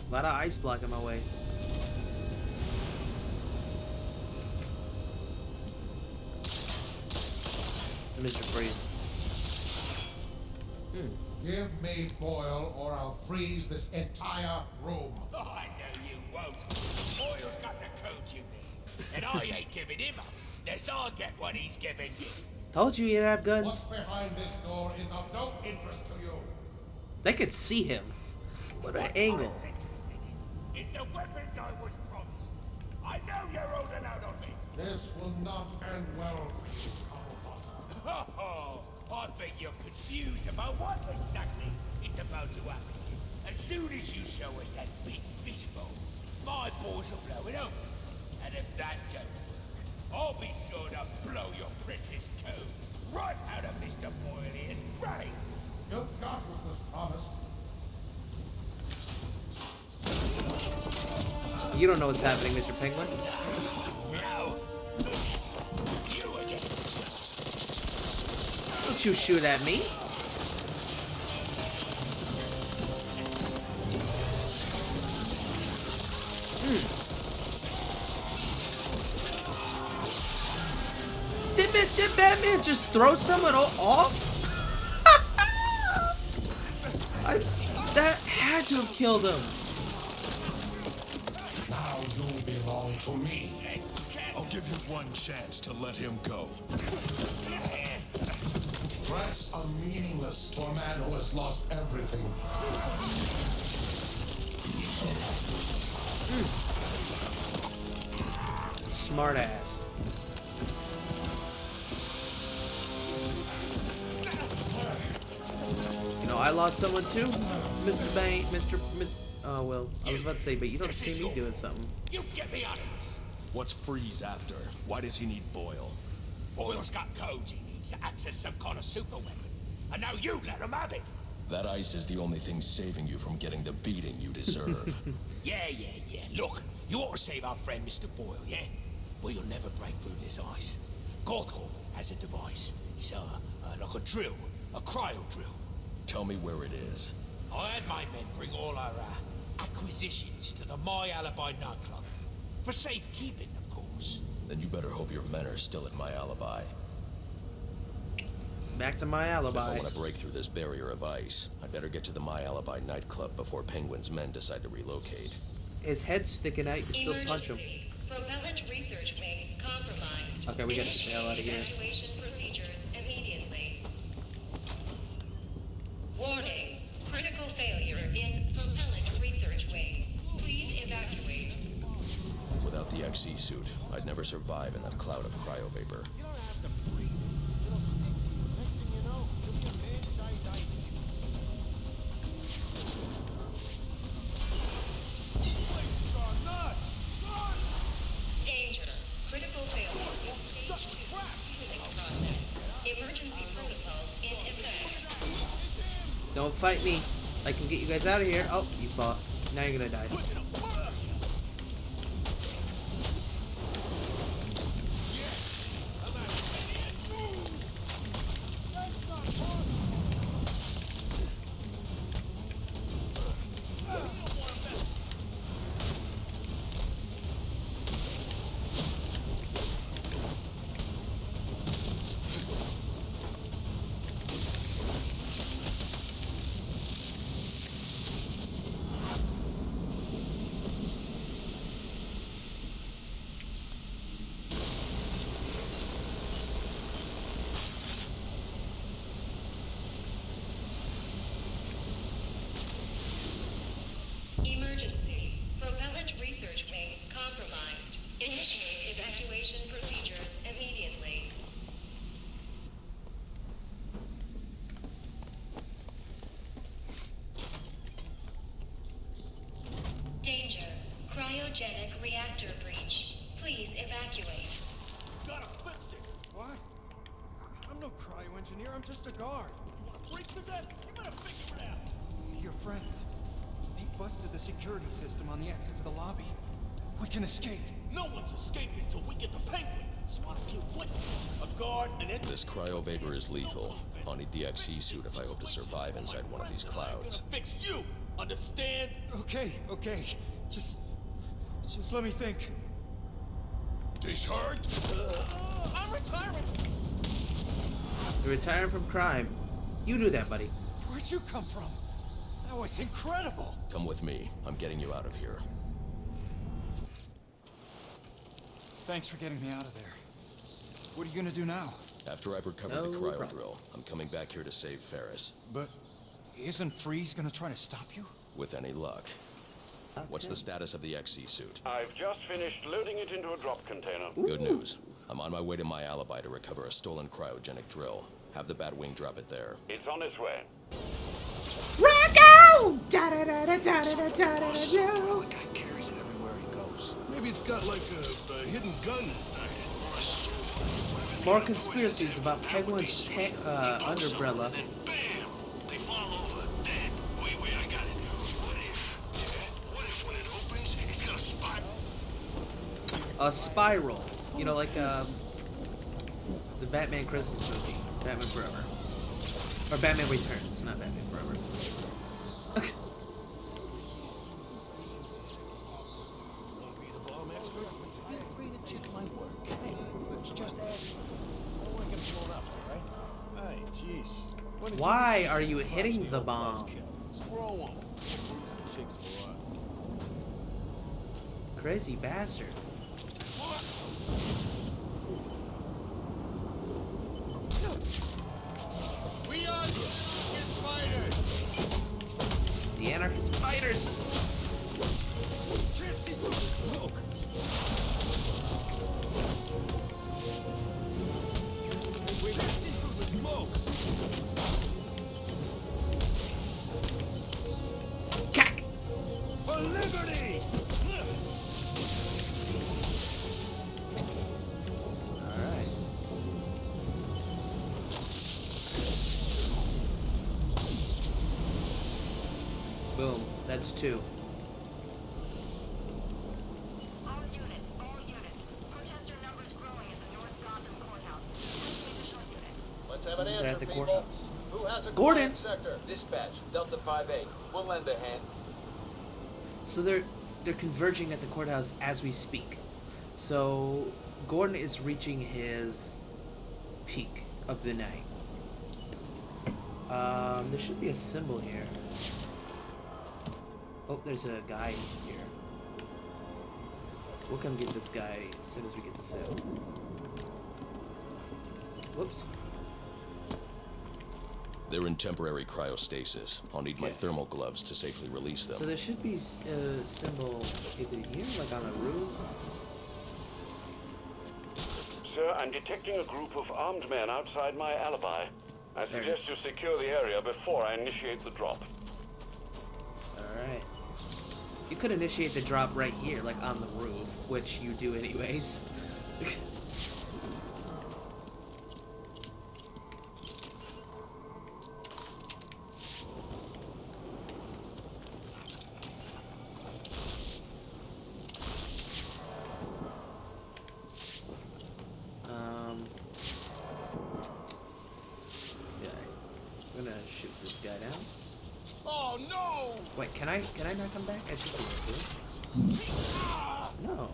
A lot of ice blocking my way. Mr. Freeze. Give me Boyle or I'll freeze this entire room. Oh, I know you won't. Boyle's got the code you need. And I ain't giving him up, unless I get what he's giving you. Told you you'd have guns. What's behind this door is of no interest to you. They could see him. What an angle. It's the weapons I was promised. I know you're holding out on me. This will not end well. Oh, I think you're confused about what exactly is about to happen. As soon as you show us that big fishbowl, my balls will blow it open. And if that doesn't, I'll be sure to blow your princess code right out of Mr. Boyle's brain. You got what was promised. You don't know what's happening, Mr. Penguin. No. You again. Don't you shoot at me. Did Batman just throw someone off? That had to have killed him. Now you belong to me. I'll give you one chance to let him go. Threats are meaningless to a man who has lost everything. Smart ass. You know, I lost someone too, Mr. Bane, oh well, I was about to say, but you don't see me doing something. You get me out of this. What's Freeze after? Why does he need Boyle? Boyle's got codes he needs to access some kind of super weapon. And now you let him have it. That ice is the only thing saving you from getting the beating you deserve. Yeah. Look, you ought to save our friend Mr. Boyle, yeah? But you'll never break through this ice. Gotham has a device. It's like a drill, a cryo drill. Tell me where it is. I had my men bring all our acquisitions to the My Alibi nightclub. For safekeeping, of course. Then you better hope your men are still at My Alibi. Back to My Alibi. If I want to break through this barrier of ice, I'd better get to the My Alibi nightclub before Penguin's men decide to relocate. His head's sticking out, you still punch him. Propellant research wing compromised. Okay, we gotta get the hell out of here. Evacuation procedures immediately. Warning. Critical failure in propellant research wing. Please evacuate. Without the XE suit, I'd never survive in that cloud of cryo vapor. Danger. Critical failure in stage 2 healing process. Emergency protocols in effect. Don't fight me. I can get you guys out of here. Oh, you fought. Now you're gonna die. Emergency. Propellant research wing compromised. Initiate evacuation procedures immediately. Danger. Cryogenic reactor breach. Please evacuate. Gotta fix it. no cryo-engineer, I'm just a guard. You wanna break the net? You better figure it out. Your friends. They busted the security system on the exit to the lobby. We can escape. No one's escaping until we get the Penguin. So I don't care what. A guard, an engineer. This cryo vapor is lethal. I'll need the XE suit if I hope to survive inside one of these clouds. Fix you. Understand? Okay. Just let me think. This hurt? I'm retiring. You're retiring from crime. You do that, buddy. Where'd you come from? That was incredible. Come with me. I'm getting you out of here. Thanks for getting me out of there. What are you gonna do now? After I've recovered the cryo drill, I'm coming back here to save Ferris. But isn't Freeze gonna try to stop you? With any luck. What's the status of the XE suit? I've just finished loading it into a drop container. Good news. I'm on my way to my alibi to recover a stolen cryogenic drill. Have the Batwing drop it there. It's on its way. Rocco! Da-da-da-da-da-da-da-da-da-da. Guy carries it everywhere he goes. Maybe it's got like a hidden gun. More conspiracies about Penguin's underbrella. Bam! They fall over dead. Wait, I got it. What if when it opens, it's got a spiral? A spiral. You know, like the Batman Christmas movie, Batman Forever, or Batman Returns, not Batman Forever. Feel free to check my work. Hey, it's just asking. I don't want to get blown up, all right? Hey, jeez. Why are you hitting the bomb? Scroll on. Bruising chicks for us. Crazy bastard. We are the anarchist fighters. The anarchist fighters. Can't see through the smoke. We can't see through the smoke. Cack. For liberty. All right. Boom. That's 2. All units. Protester numbers growing at the North Gotham courthouse. Additional units. Let's have an They're answer, at the people. courthouse. Who has a Gordon. quiet sector? Dispatch, Delta 5-8. We'll lend a hand. So they're converging at the courthouse as we speak. So Gordon is reaching his peak of the night. There should be a symbol here. Oh, there's a guy here. We'll come get this guy as soon as we get the cell. Whoops. They're in temporary cryostasis. I'll need my thermal gloves to safely release them. So there should be a symbol either here, like on a roof. Sir, I'm detecting a group of armed men outside my alibi. I suggest you secure the area before I initiate the drop. Alright. You could initiate the drop right here, like on the roof, which you do anyways. I'm gonna shoot this guy down. Oh no! Wait, can I not come back? I should be able to. No.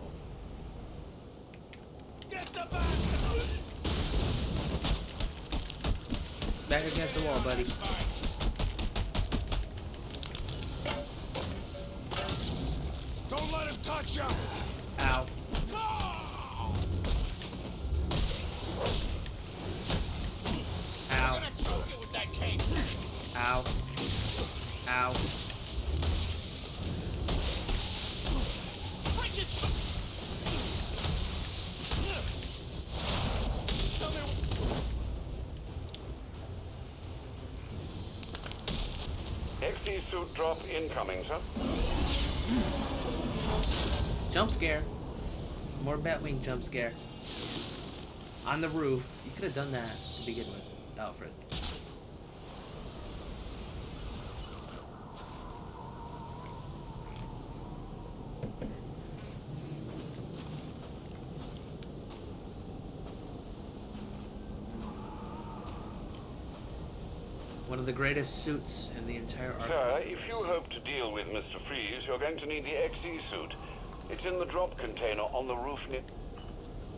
Get the bastard! Back against the wall, buddy. Don't let him touch you! Ow. Ow. Choke you with that cake. Ow. Ow. Break his... XE suit drop incoming, sir. Jump scare. More Batwing jump scare. On the roof. You could have done that to begin with, Alfred. One of the greatest suits in the entire arc. Sir, if you hope to deal with Mr. Freeze, you're going to need the XE suit. It's in the drop container on the roof near...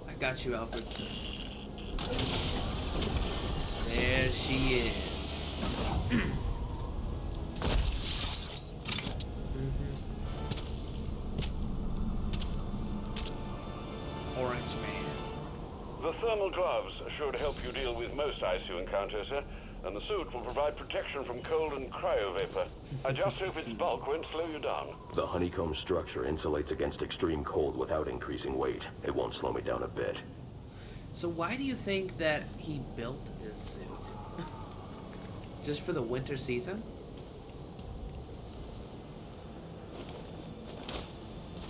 I got you, Alfred. There she is. Orange Man. The thermal gloves should help you deal with most ice you encounter, sir. And the suit will provide protection from cold and cryovapor. I just hope its bulk won't slow you down. The honeycomb structure insulates against extreme cold without increasing weight. It won't slow me down a bit. So why do you think that he built this suit? Just for the winter season?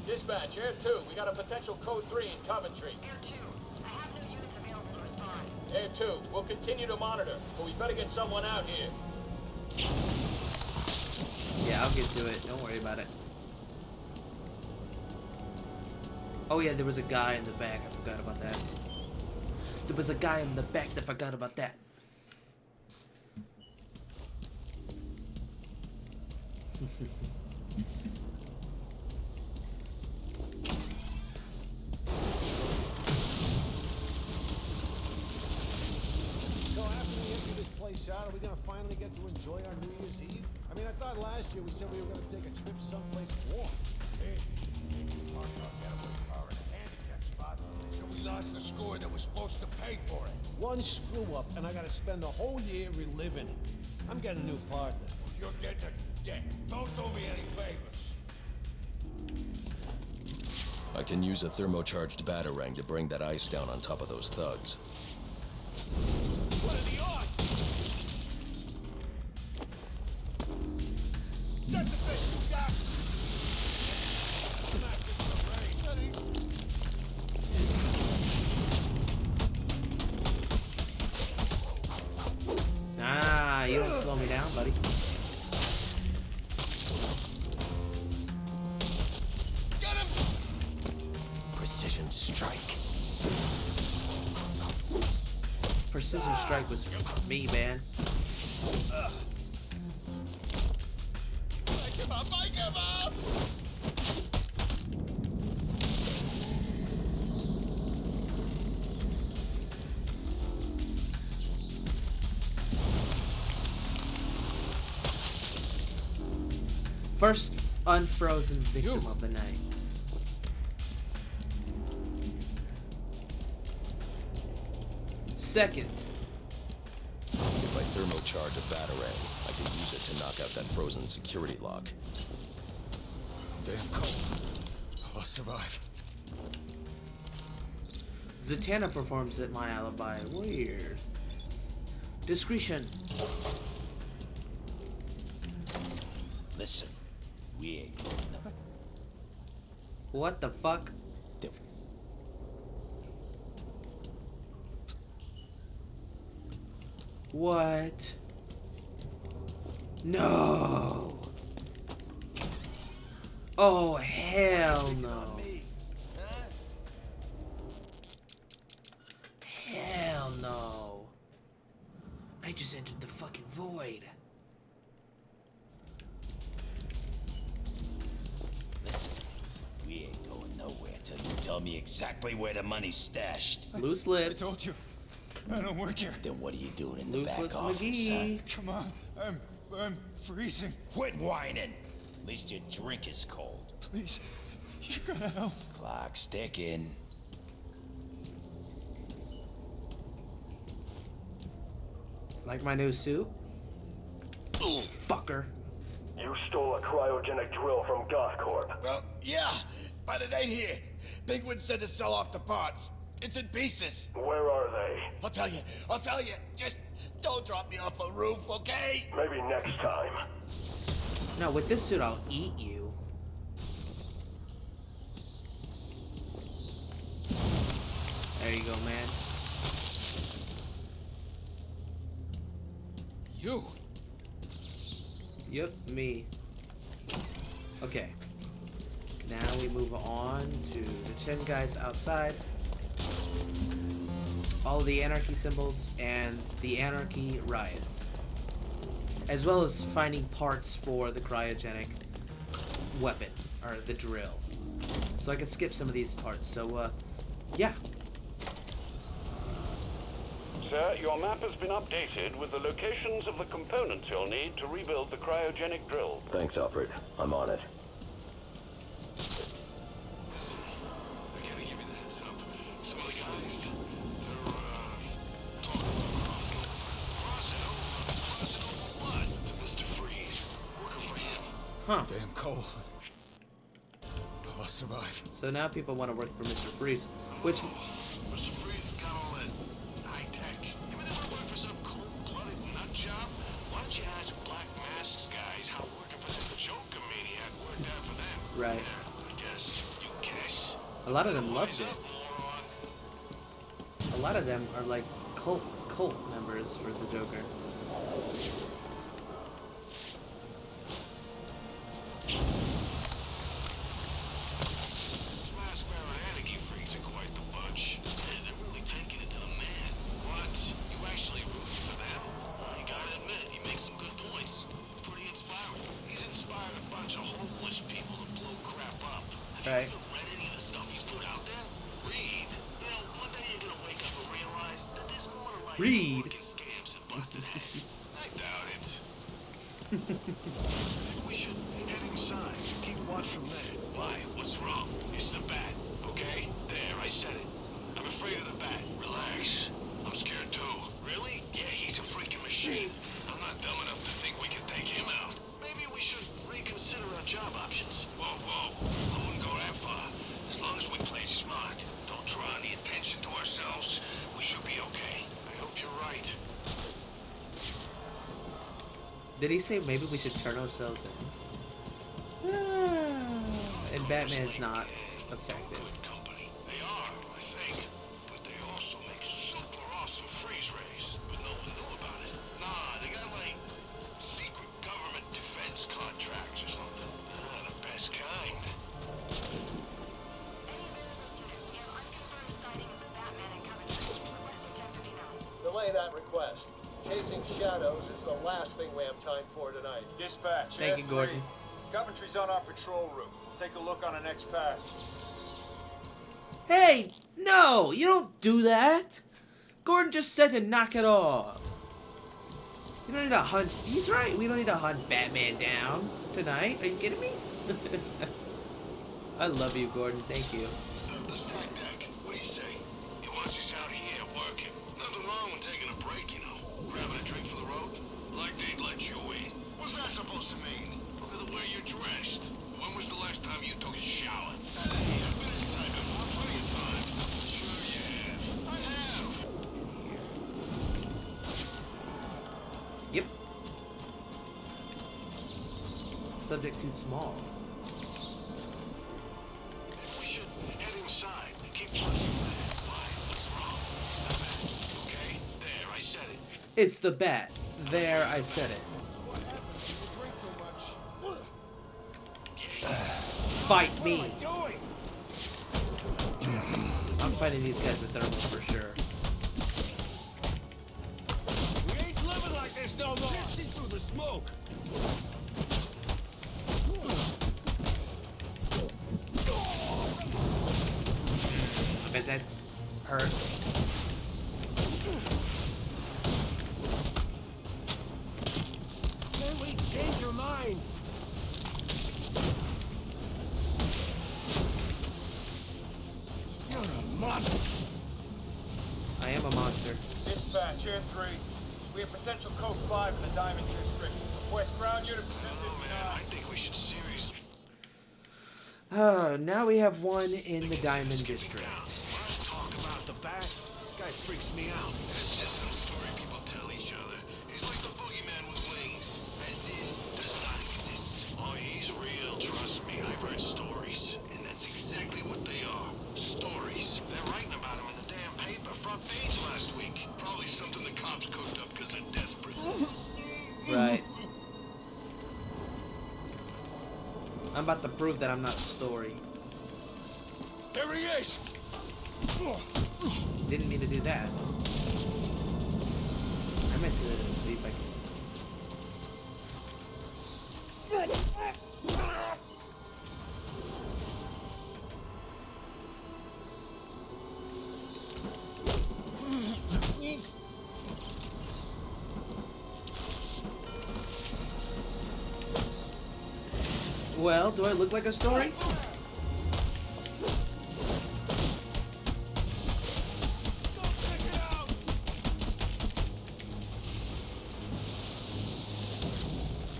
Dispatch, Air 2, we got a potential Code 3 in Coventry. Air 2, I have no units available to respond. Air 2, we'll continue to monitor, but we better get someone out here. Yeah, I'll get to it. Don't worry about it. Oh yeah, there was a guy in the back. I forgot about that. There was a guy in the back that forgot about that. So after we empty this place out, are we gonna finally get to enjoy our New Year's Eve? I mean, I thought last year we said we were gonna take a trip someplace warm. Hey, we parked our getaway car in a handicap spot, so we lost the score that was supposed to pay for it. One screw up, and I gotta spend the whole year reliving it. I'm getting a new partner. You're getting a debt. Don't do me any favors. I can use a thermocharged batarang to bring that ice down on top of those thugs. What are the odds? That's the best you got. Smash this parade. Nah, you don't slow me down, buddy. Get him! Precision strike. Precision strike was me, man. I give up! I give up! First unfrozen victim of the night. Second. If I thermocharge a batarang, I can use it to knock out that frozen security lock. Damn cold. I'll survive. Zatanna performs at my alibi. Weird. Discretion. Listen, we ain't going no. What the fuck? What? No. Oh, hell no. Hell no. I just entered the fucking void. We ain't going nowhere till you tell me exactly where the money's stashed. Loose lips. I told you. I don't work here. Then what are you doing in the Loose back lips office, McGee. son? Come on. I'm freezing. Quit whining. At least your drink is cold. Please. You gotta help. Clock's ticking. Like my new suit? Ooh, fucker. You stole a cryogenic drill from Gothcorp. Well, yeah, but it ain't here. Penguin said to sell off the parts. It's in pieces. Where are they? I'll tell you. Just don't drop me off a roof, okay? Maybe next time. No, with this suit, I'll eat you. There you go, man. You. Yep, me. Okay. Now we move on to the 10 guys outside. All the anarchy symbols and the anarchy riots. As well as finding parts for the cryogenic weapon, or the drill. So I could skip some of these parts, so yeah. Sir, your map has been updated with the locations of the components you'll need to rebuild the cryogenic drill. Thanks, Alfred. I'm on it. Huh. Damn cold. I'll survive. So now people want to work for Mr. Freeze, which... Mr. Freeze has got all that high tech. You ever work for some cold-blooded nut job? Why don't you ask Black Mask's guys how working for that Joker maniac worked out for them? Right. I guess you guess. A lot of them loved it. A lot of them are like cult members for the Joker. Right. Read. I doubt it. We should head inside. Keep watch from there. Why? What's wrong? It's the bat. Okay? There, I said it. I'm afraid of the bat. Relax. I'm scared too. Really? Yeah, he's a freaking machine. I'm not dumb enough to think we can take him out. Maybe we should reconsider our job options. Whoa, whoa. I wouldn't go that far. As long as we play smart, don't draw any attention to ourselves, we should be okay. I hope you're right. Did he say maybe we should turn ourselves in? And Batman's not effective. They are, I think. But they also make super awesome freeze rays. But no one knew about it. Nah, they got like secret government defense contracts or something. The best kind. Delay that request. Chasing shadows is the last thing we have time for tonight. Dispatch. Thank you, F3. Gordon. Coventry's on our patrol route. Take a look on the next pass. Hey, no, you don't do that. Gordon just said to knock it off. You don't need to hunt. He's right. We don't need to hunt Batman down tonight. Are you kidding me? I love you, Gordon. Thank you. The stack deck. What do you say? He wants us out here working. Nothing wrong with taking a break, you know. Grabbing a drink for the road. Like they'd let you in. What's that supposed to mean? Look at the way you're dressed. When was the last time you took a shower? Hey, I've been inside before plenty of times. Sure you have. I have. Yep. Subject too small. We should head inside and keep watching that. Why? What's wrong? Okay? There, I said it. It's the bat. There, I said it. Fight me. I'm fighting these guys with thermal for sure. We ain't living like this no more. See through the smoke. I bet that hurts. Can't we change your mind? You're a monster. I am a monster. Dispatch, Air 3. We have potential code 5 in the Diamond District. Request ground unit I think we should seriously. Now we have one in the Diamond District. Talk about the bat. This guy freaks me out. It's just some story people tell each other. He's like the boogeyman with wings. As in, does not exist. Oh, he's real. Trust me, I've heard stories. And that's exactly what they are. Stories. They're writing about him in the damn paper. Front page last week. Probably something the cops cooked up because they're desperate. I'm about to prove that I'm not story. There he is! Didn't mean to do that. I meant to see if I can. Well, do I look like a story?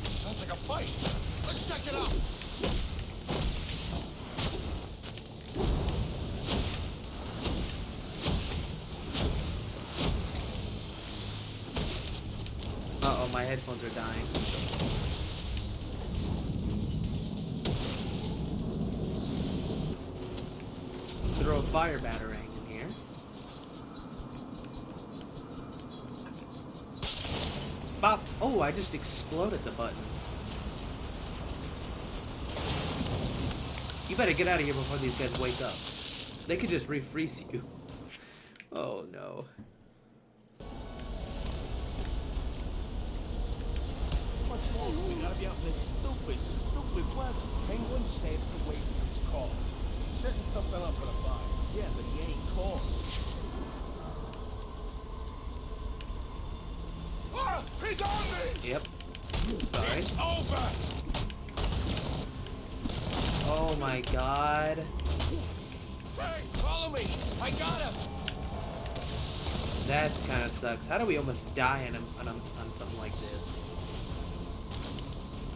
Sounds like a fight. Let's check it out. Uh-oh, my headphones are dying. Throw a fire batarang in here. Bop! Oh, I just exploded the button. You better get out of here before these guys wake up. They could just refreeze you. Oh no. We gotta be out in this stupid weather. Penguin saved the way from his car. He's setting something up for the fire. Yeah, but he ain't called. Ah! He's on me! Yep. Sorry. It's over! Oh my god. Hey, follow me! I got him! That kind of sucks. How do we almost die on something like this?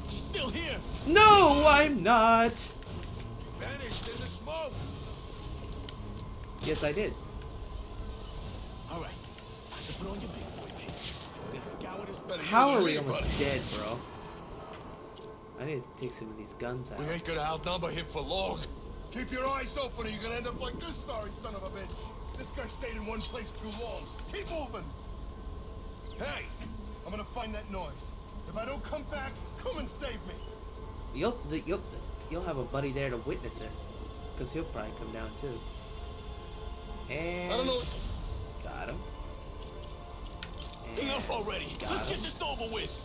He's still here! No, I'm not! Vanished in the smoke! Yes, I did. Alright, time to put on your big boy pants. We're gonna figure out what is better. How are we almost dead, bro? I need to take some of these guns out. We ain't gonna outnumber him for long. Keep your eyes open or you're gonna end up like this. Sorry, son of a bitch. This guy stayed in one place too long. Keep moving! Hey! I'm gonna find that noise. If I don't come back, come and save me! You'll have a buddy there to witness it. Because he'll probably come down too. And I don't know. Got him. And Enough already! Let's get this over with!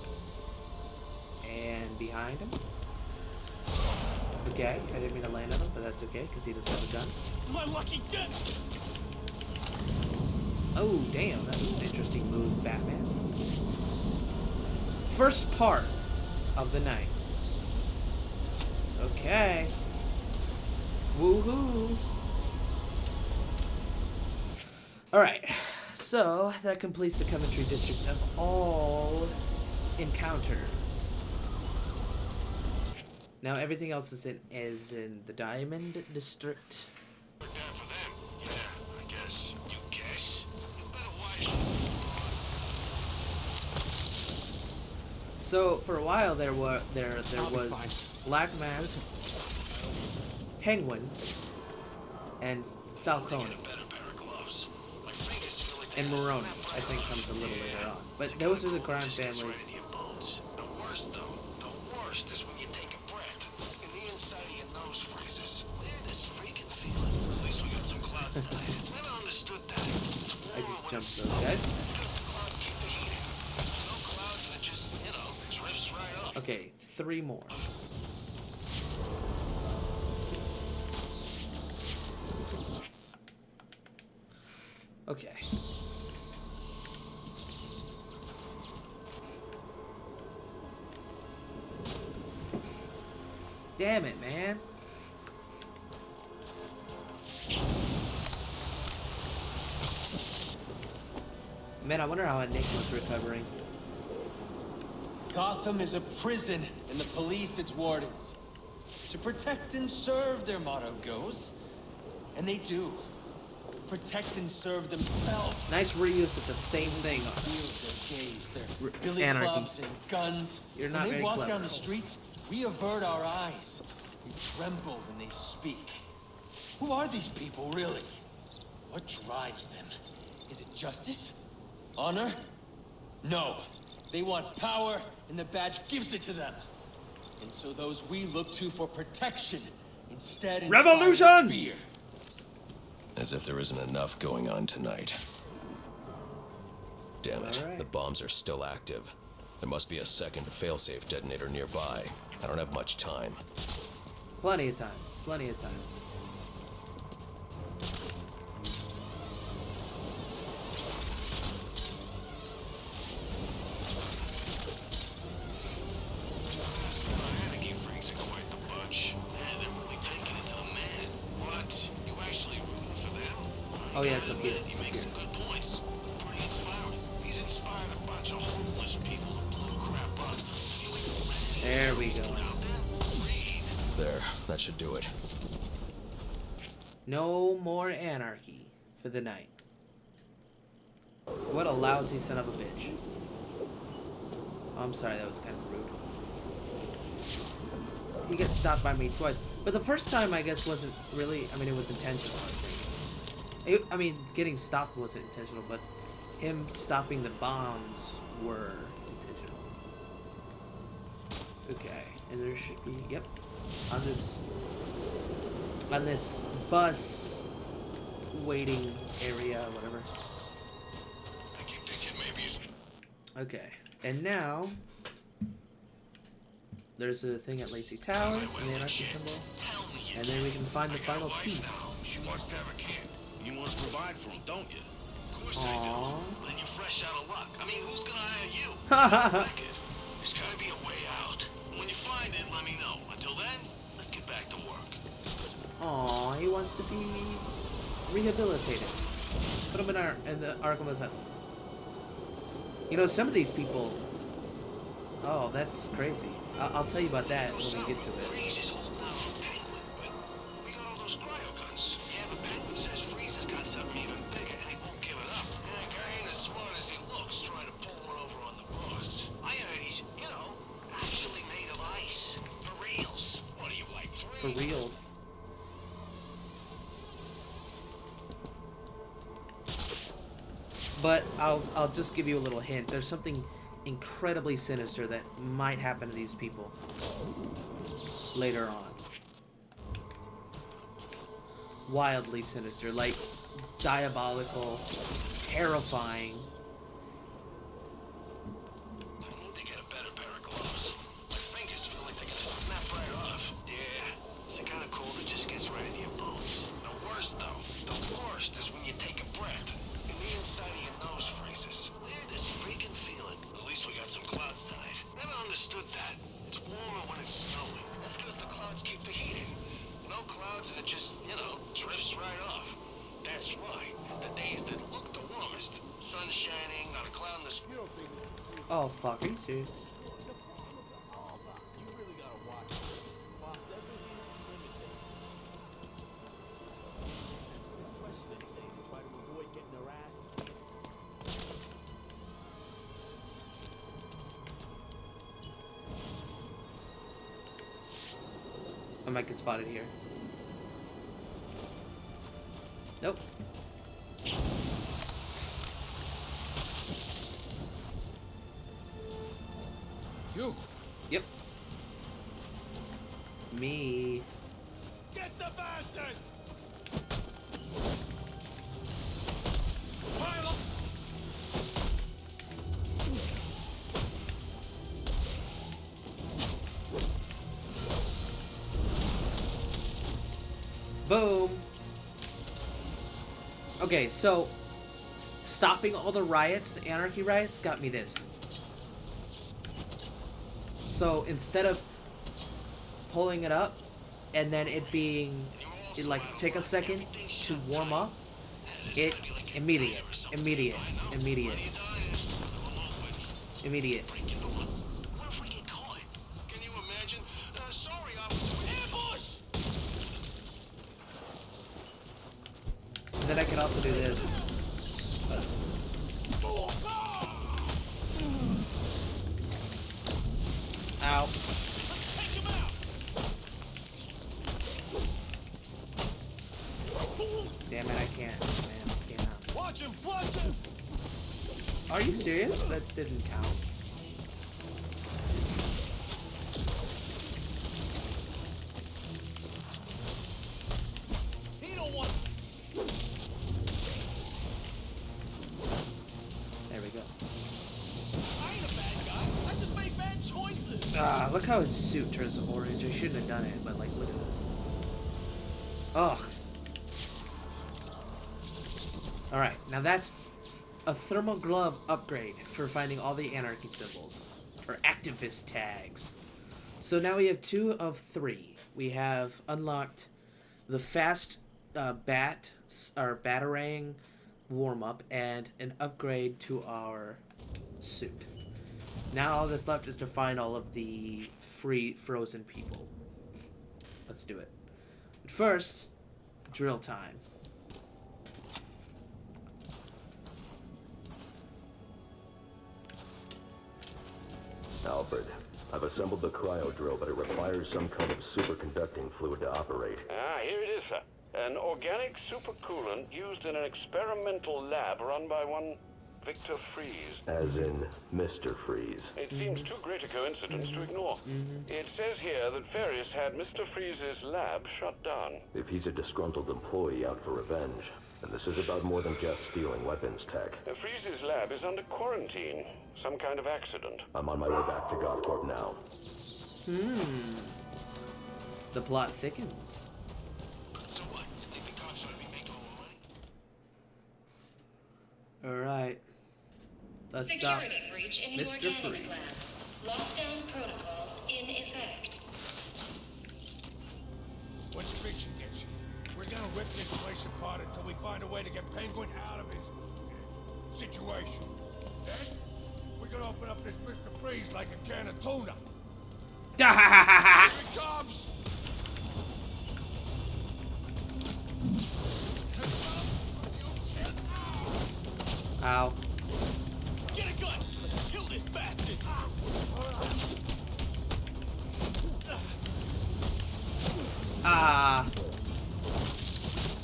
And behind him. Okay, I didn't mean to land on him, but that's okay, because he doesn't have a gun. My lucky dip! Oh, damn, that was an interesting move, Batman. First part of the night. Okay. Woohoo! Alright, so that completes the Coventry district of all encounters. Now everything else is in the Diamond district. We're down for them. Yeah, I guess. You guess? You better watch. So for a while there was Black Mask, Penguin, and Falcone. And Maroni, I think, comes a little later on. But those are the crime families. The worst, though, the worst is when you take a breath. In the inside of your nose freezes. Weird as freaking feeling. At least we got some clouds tonight. Never understood that. I just jumped those guys. No clouds that just, drifts right up. Okay, 3 more. Okay. Damn it, man. Man, I wonder how Nick was recovering. Gotham is a prison, and the police its wardens. To protect and serve, their motto goes. And they do. Protect and serve themselves. Nice reuse of the same thing. Their gaze, their billy Anarchy. clubs and guns. You're not when they very walk clever. down the streets, we avert our eyes. We tremble when they speak. Who are these people, really? What drives them? Is it justice? Honor? No. They want power, and the badge gives it to them. And so those we look to for protection instead inspire Revolution! fear. As if there isn't enough going on tonight. Damn it, the bombs are still active. There must be a second failsafe detonator nearby. I don't have much time. Plenty of time. Plenty of time. Oh yeah, it's up here. He makes some good points. Pretty inspiring. He's inspired a bunch of homeless people to blow crap up. There we go. There, that should do it. No more anarchy for the night. What a lousy son of a bitch. Oh, I'm sorry, that was kind of rude. He gets stopped by me twice. But the first time, I guess, wasn't really... I mean, it was intentional, I think. I mean, getting stopped wasn't intentional, but him stopping the bombs were intentional. Okay, and there should be... Yep. On this bus waiting area, whatever. Okay, and now there's a thing at Lacey Towers, and the anarchy symbol, and then we can find the final piece. She wants to have a kid. You want to provide for him, don't you? Of course I do. Then you're fresh out of luck. I mean, who's gonna hire you? There's gotta be a way out. When you find it, let me know. Until then, let's get back to work. Aw, he wants to be rehabilitated. Put him in the Arkham Asylum. You know, some of these people... Oh, that's crazy. I'll tell you about that when we get to it. For reals. But I'll just give you a little hint. There's something incredibly sinister that might happen to these people later on. Wildly sinister, like diabolical, terrifying. Oh fuck, are you serious? I might get spotted here. Nope. You? Yep. Me. Get the bastard! Boom. Okay, so stopping all the riots, the anarchy riots, got me this. So instead of pulling it up and then it being, like, take a second to warm up, it immediate. And then I can also do this. Ow. Damn it, I can't. Man, I cannot. Watch him! Watch him! Are you serious? That didn't count. look how his suit turns orange. I shouldn't have done it, but like, look at this. Ugh. Alright, now that's a thermal glove upgrade for finding all the anarchy symbols. Or activist tags. So now we have 2 of 3. We have unlocked the fast batarang warm-up and an upgrade to our suit. Now all that's left is to find all of the frozen people. Let's do it. But first, drill time. Alfred, I've assembled the cryo drill, but it requires some kind of superconducting fluid to operate. Ah, here it is, sir. An organic supercoolant used in an experimental lab run by one Victor Freeze. As in Mr. Freeze. It seems too great a coincidence to ignore. It says here that Ferris had Mr. Freeze's lab shut down. If he's a disgruntled employee out for revenge, then this is about more than just stealing weapons tech. Freeze's lab is under quarantine. Some kind of accident. I'm on my way back to Gothcorp now. The plot thickens. So what? You think the cops ought to be making more money? Alright. Let's stop Security breach in Mr. the organics Freeze. lab. Lockdown protocols in effect. What's fiction gets you? We're gonna rip this place apart until we find a way to get Penguin out of his situation. Then we're gonna open up this Mr. Freeze like a can of tuna. Here it comes! Ow. Get a gun! Kill this bastard! Ah.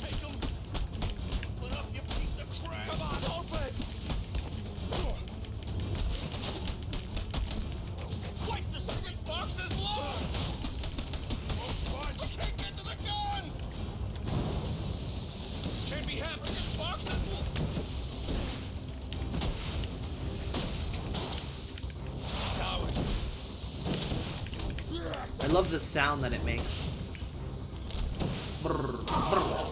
Take him! Put up, you piece of crap! Come on, open! Wipe the secret boxes loose! We can't get to the guns! Can't be happening! Boxes! I love the sound that it makes. Brr, brr.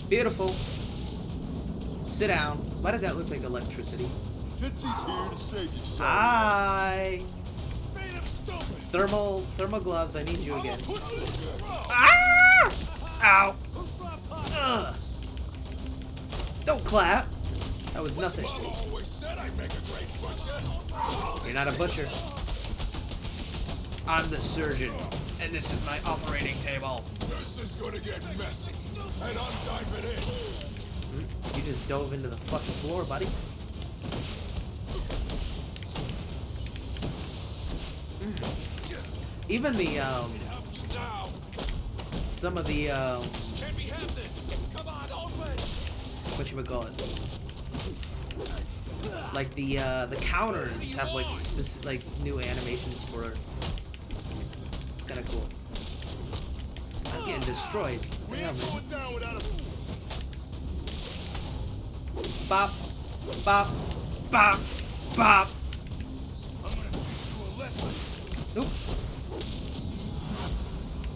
Beautiful. Sit down. Why did that look like electricity? Fitzy's here to save you, son. Hi. Thermal gloves. I need you again. Ah! Ow. Ugh. Don't clap. That was nothing. Always said I'd make a great butcher. You're not a butcher. I'm the surgeon, and this is my operating table. This is gonna get messy, and I'm diving in. You just dove into the fucking floor, buddy. Even the some of the whatchamacallit, like the counters have like new animations for it. It's kind of cool. I'm getting destroyed. Damn, man. Bop, bop, bop, bop. Nope.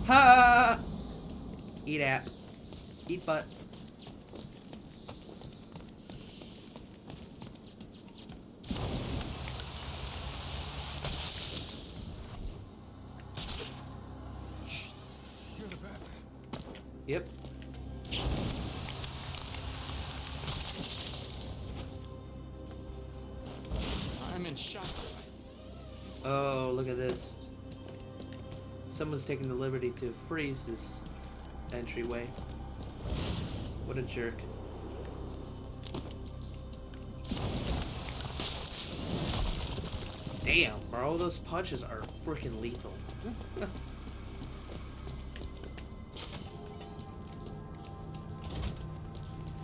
Ha! Eat app. Eat butt. Yep. I'm in shock. Oh, look at this. Someone's taking the liberty to freeze this entryway. What a jerk. Damn, bro, those punches are freaking lethal.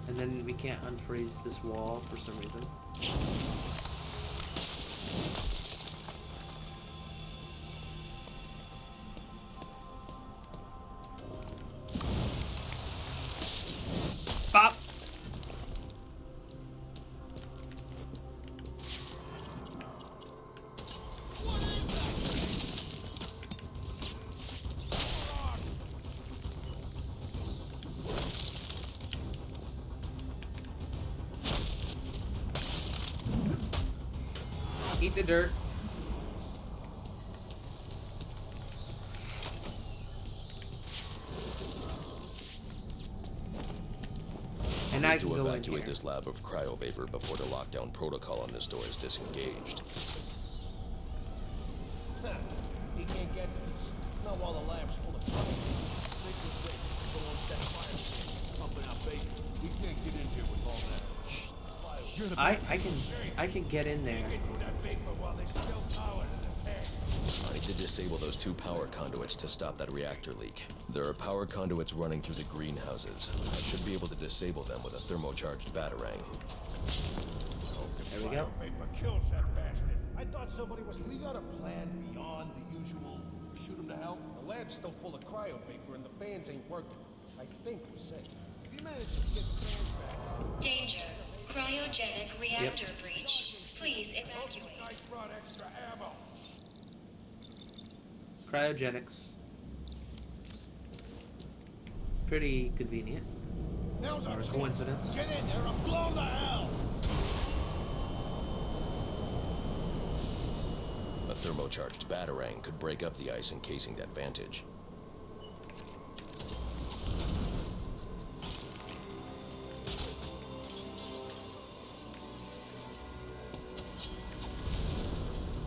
And then we can't unfreeze this wall for some reason. Bop! Eat the dirt. And I need can to go in evacuate here. this lab of cryovapor before the lockdown protocol on this door is disengaged. He can't get this. Not while the lab's full of trouble. Make this go on set fire. Pumping out bacon. We can't get in here with all that. I can get in there. I need to disable those 2 power conduits to stop that reactor leak. There are power conduits running through the greenhouses. I should be able to disable them with a thermocharged batarang. There we go. Kills that bastard. I thought somebody was. We got a plan beyond the usual shoot him to hell. The lab's still full of cryo vapor and the fans ain't working. I think we're safe. If you manage to get the fans back. Danger. Cryogenic reactor breach. Please evacuate. I brought extra ammo. Cryogenics. Pretty convenient. Now's our Or a chance. coincidence. Get in there or blow to hell! A thermocharged batarang could break up the ice encasing that vantage.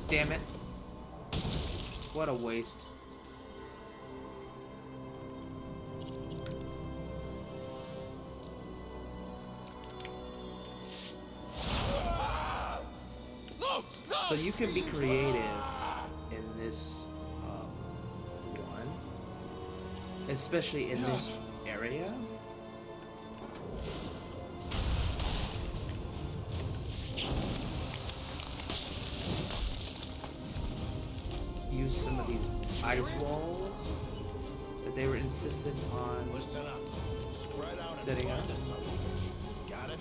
Damn it. What a waste. So you can be creative in this one, especially in this area. Use some of these ice walls that they were insistent on setting up. Got it?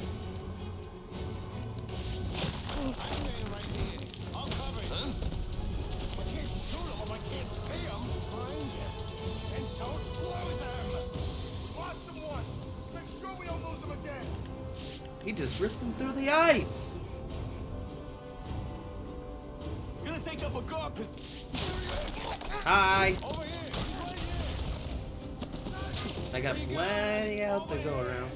I'll cover you. Huh? I can't shoot them if I can't see them. Find them. And don't blow them. Lost them once. Make sure we don't lose them again. He just ripped them through the ice. Gonna take up a guard position. Hi. Over here. I got plenty out to go around.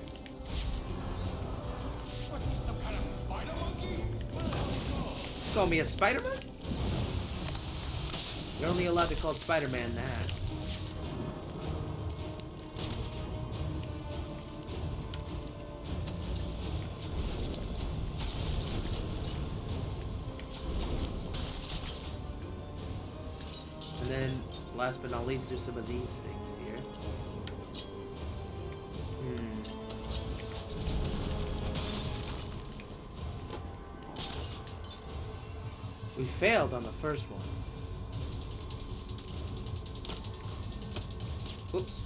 What's he, some kind of spider monkey? Call me a Spider-Man? You're only allowed to call Spider-Man that. And then, last but not least, there's some of these things here. We failed on the first one. Whoops.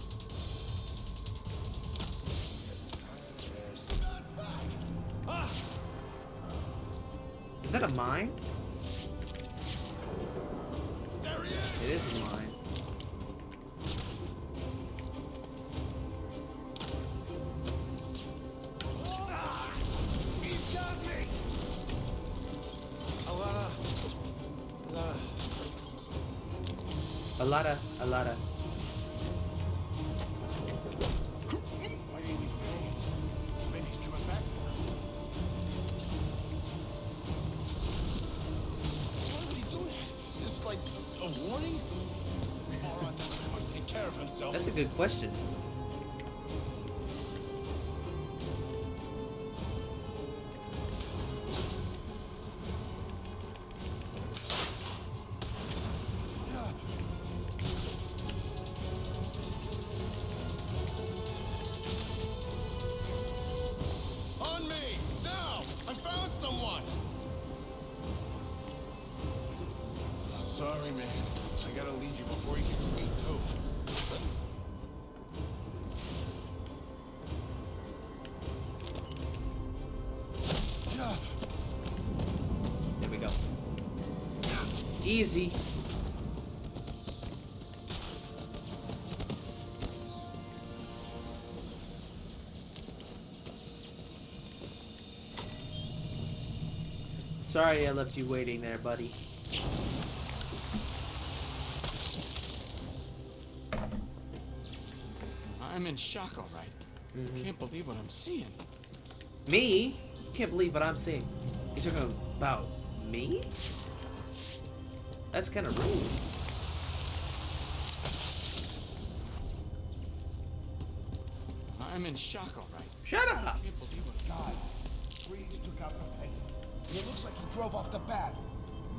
Is that a mine? There he is. It is a mine. He's got me. A lotta. Why didn't he finish? Maybe he's coming back. Why would he do that? Just like a warning? All right, take care of himself. That's a good question. On me! Now! I found someone! Sorry, man. I gotta leave you before he gets me, too. There we go. Easy. Sorry I left you waiting there, buddy. I'm in shock, all right. Can't believe what I'm seeing. Me? Can't believe what I'm seeing. You're talking about me? That's kind of rude. I'm in shock, all right. Shut up! Can't believe what God, Freeze took out the penny. And it looks like he drove off the bat.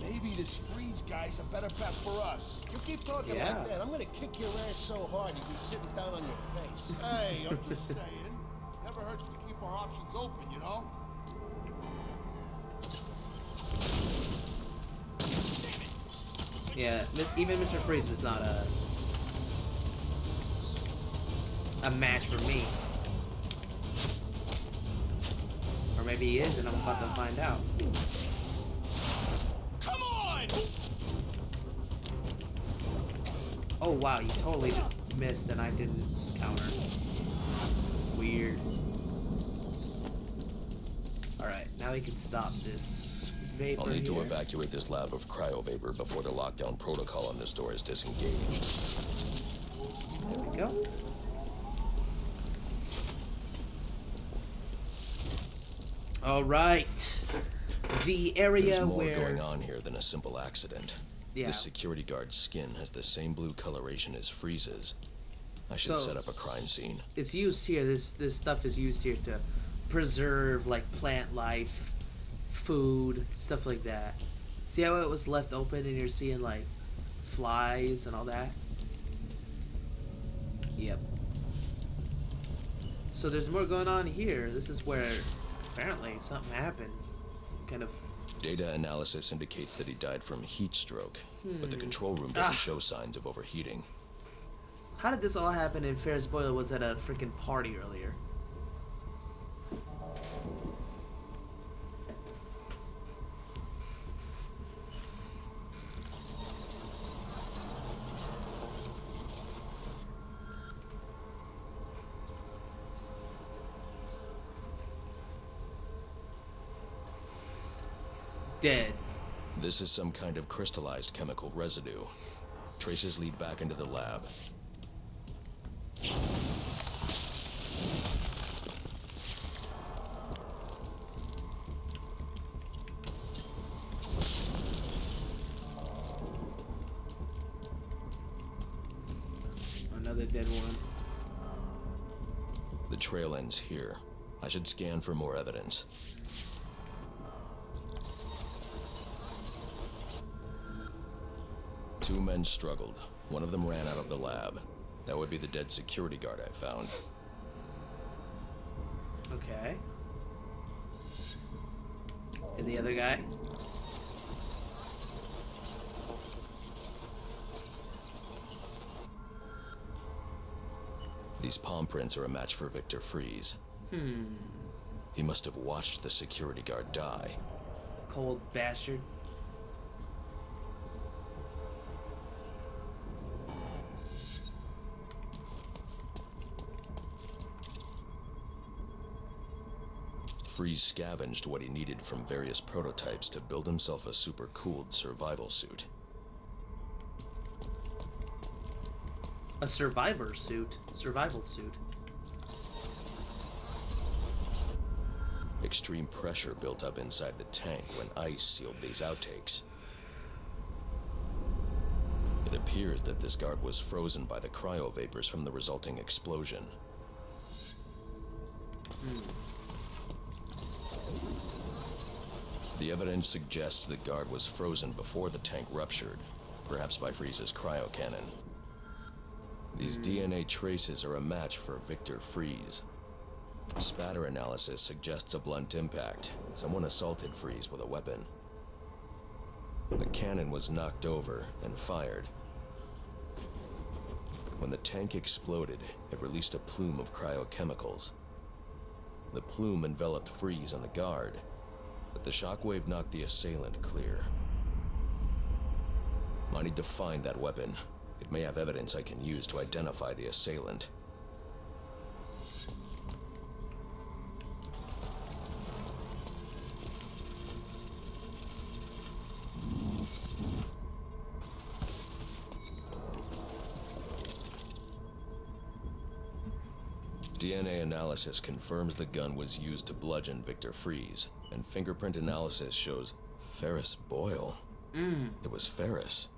Maybe this Freeze guy's a better bet for us. You keep talking Yeah. like that, I'm gonna kick your ass so hard you'll be sitting down on your face. Hey, I'm just saying. Never hurts to keep our options open, you know? Yeah, even Mr. Freeze is not a match for me. Or maybe he is, and I'm about to find out. Come on! Oh wow, you totally missed and I didn't counter. Weird. Alright, now we can stop this vapor I'll need here. to evacuate this lab of cryovapor before the lockdown protocol on this door is disengaged. There we go. Alright. The area There's more where... going on here than a simple accident. Yeah. This security guard's skin has the same blue coloration as Freeze's. I should So- set up a crime scene. It's used here, this stuff is used here to preserve, like, plant life, food, stuff like that. See how it was left open and you're seeing, like, flies and all that? Yep. So there's more going on here. This is where, apparently, something happened. Some kind of... Data analysis indicates that he died from heat stroke, but the control room doesn't show signs of overheating. How did this all happen and Ferris Boyle was at a freaking party earlier? Dead. This is some kind of crystallized chemical residue. Traces lead back into the lab. Another dead one. The trail ends here. I should scan for more evidence. Two men struggled. One of them ran out of the lab. That would be the dead security guard I found. Okay. And the other guy? These palm prints are a match for Victor Freeze. He must have watched the security guard die. Cold bastard. Freeze scavenged what he needed from various prototypes to build himself a super-cooled survival suit. A survivor suit. Survival suit. Extreme pressure built up inside the tank when ice sealed these outtakes. It appears that this guard was frozen by the cryovapors from the resulting explosion. The evidence suggests the guard was frozen before the tank ruptured, perhaps by Freeze's cryocannon. These DNA traces are a match for Victor Freeze. Spatter analysis suggests a blunt impact. Someone assaulted Freeze with a weapon. The cannon was knocked over and fired. When the tank exploded, it released a plume of cryochemicals. The plume enveloped Freeze and the guard, but the shockwave knocked the assailant clear. I need to find that weapon. It may have evidence I can use to identify the assailant. DNA analysis confirms the gun was used to bludgeon Victor Freeze, and fingerprint analysis shows Ferris Boyle. It was Ferris.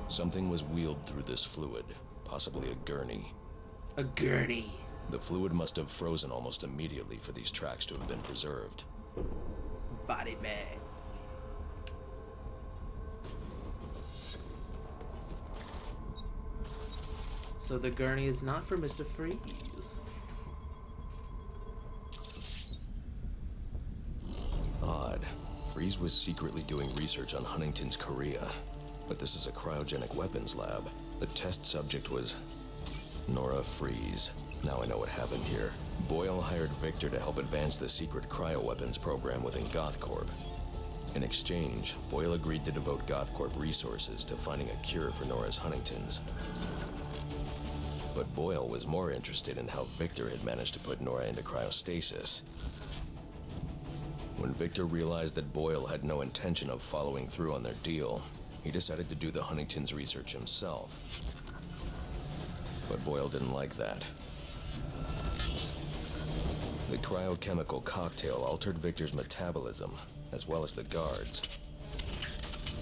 Something was wheeled through this fluid, possibly a gurney. A gurney. The fluid must have frozen almost immediately for these tracks to have been preserved. Body bag. So the gurney is not for Mr. Freeze. Odd. Freeze was secretly doing research on Huntington's Korea. But this is a cryogenic weapons lab. The test subject was Nora Freeze. Now I know what happened here. Boyle hired Victor to help advance the secret cryoweapons program within GothCorp. In exchange, Boyle agreed to devote GothCorp resources to finding a cure for Nora's Huntingtons. But Boyle was more interested in how Victor had managed to put Nora into cryostasis. When Victor realized that Boyle had no intention of following through on their deal, he decided to do the Huntington's research himself. But Boyle didn't like that. The cryochemical cocktail altered Victor's metabolism, as well as the guards.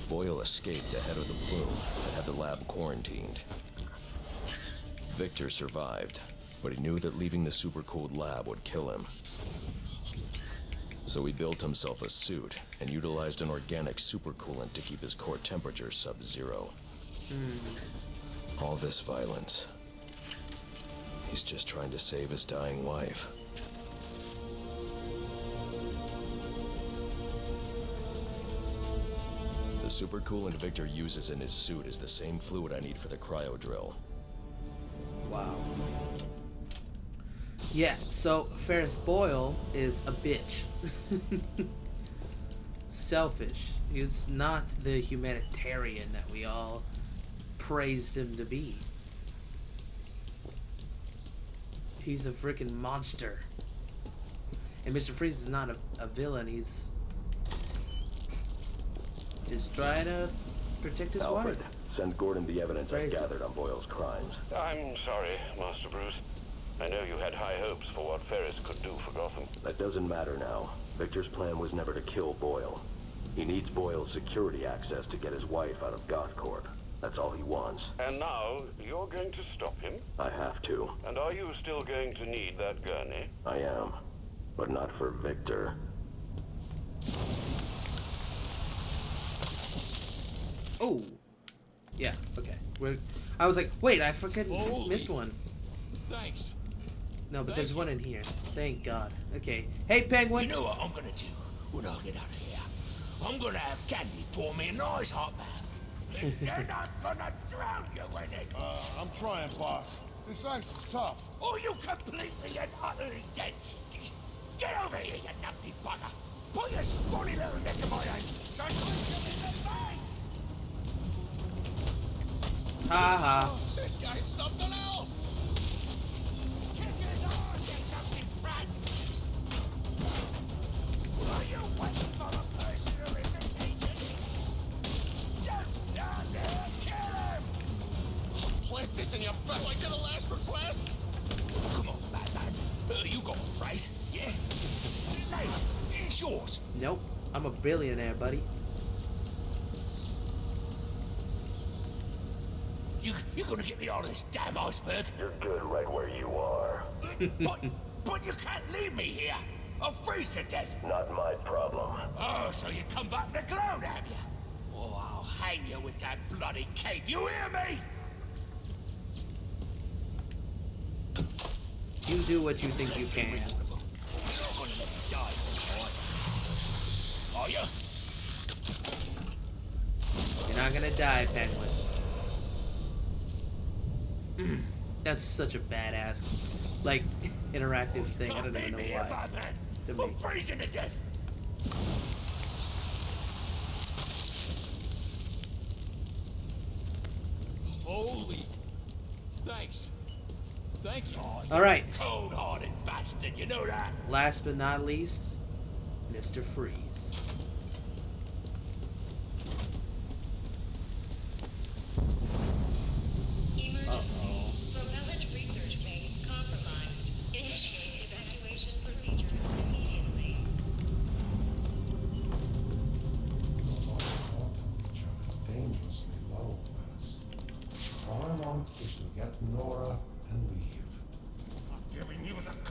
Boyle escaped ahead of the plume and had the lab quarantined. Victor survived, but he knew that leaving the supercooled lab would kill him. So he built himself a suit and utilized an organic supercoolant to keep his core temperature sub-zero. All this violence. He's just trying to save his dying wife. The supercoolant Victor uses in his suit is the same fluid I need for the cryo drill. Wow. Yeah, so Ferris Boyle is a bitch. Selfish. He's not the humanitarian that we all praised him to be. He's a freaking monster. And Mr. Freeze is not a villain, he's just trying to protect his Alfred, wife. send Gordon the evidence Crazy. I've gathered on Boyle's crimes. I'm sorry, Master Bruce. I know you had high hopes for what Ferris could do for Gotham. That doesn't matter now. Victor's plan was never to kill Boyle. He needs Boyle's security access to get his wife out of GothCorp. That's all he wants. And now, you're going to stop him? I have to. And are you still going to need that gurney? I am. But not for Victor. Oh. Yeah, okay. I was like, wait, I freaking missed one. Thanks. No, but there's one in here. Thank God. Okay. Hey, Penguin. You know what I'm gonna do when I get out of here? I'm gonna have Candy pour me a nice hot bath. And then I'm gonna drown you in it. I'm trying, boss. This ice is tough. Oh, you completely and utterly dense. Get over here, you numpty bugger. Put your scrawny little neck in my hand so I can punch you in the face. Ha ha. This guy's something else. Kick his ass, you numpty brats. Are you waiting for a personal invitation? Don't stand there, kill him. I'll plant this in your butt like you're the last request. Come on, Batman. You got a price, yeah? Hey, it's yours. Nope. I'm a billionaire, buddy. You're gonna get me out of this damn iceberg. You're good right where you are. But you can't leave me here. I'll freeze to death. Not my problem. Oh, so you come back to gloat, have you? Oh, I'll hang you with that bloody cape. You hear me? You do what you think you can. You're not gonna let me die, are you? You're not gonna die, Penguin. That's such a badass, like, interactive thing. I don't even know why. To me. I'm freezing to death. Holy. Thanks. Thank you. Oh, all right. Cold-hearted bastard, you know that? Last but not least, Mr. Freeze.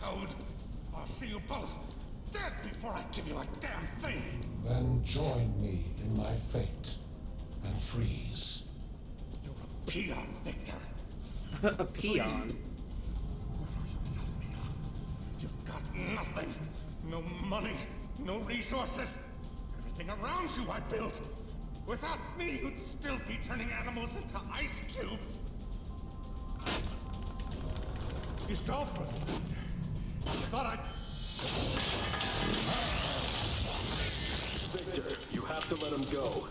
code. I'll see you both dead before I give you a damn thing. Then join me in my fate and freeze. You're a peon, Victor. A peon? You've got nothing. No money, no resources. Everything around you I built. Without me, you'd still be turning animals into ice cubes. You stole from me, Victor. You thought I'd... Victor, you have to let him go.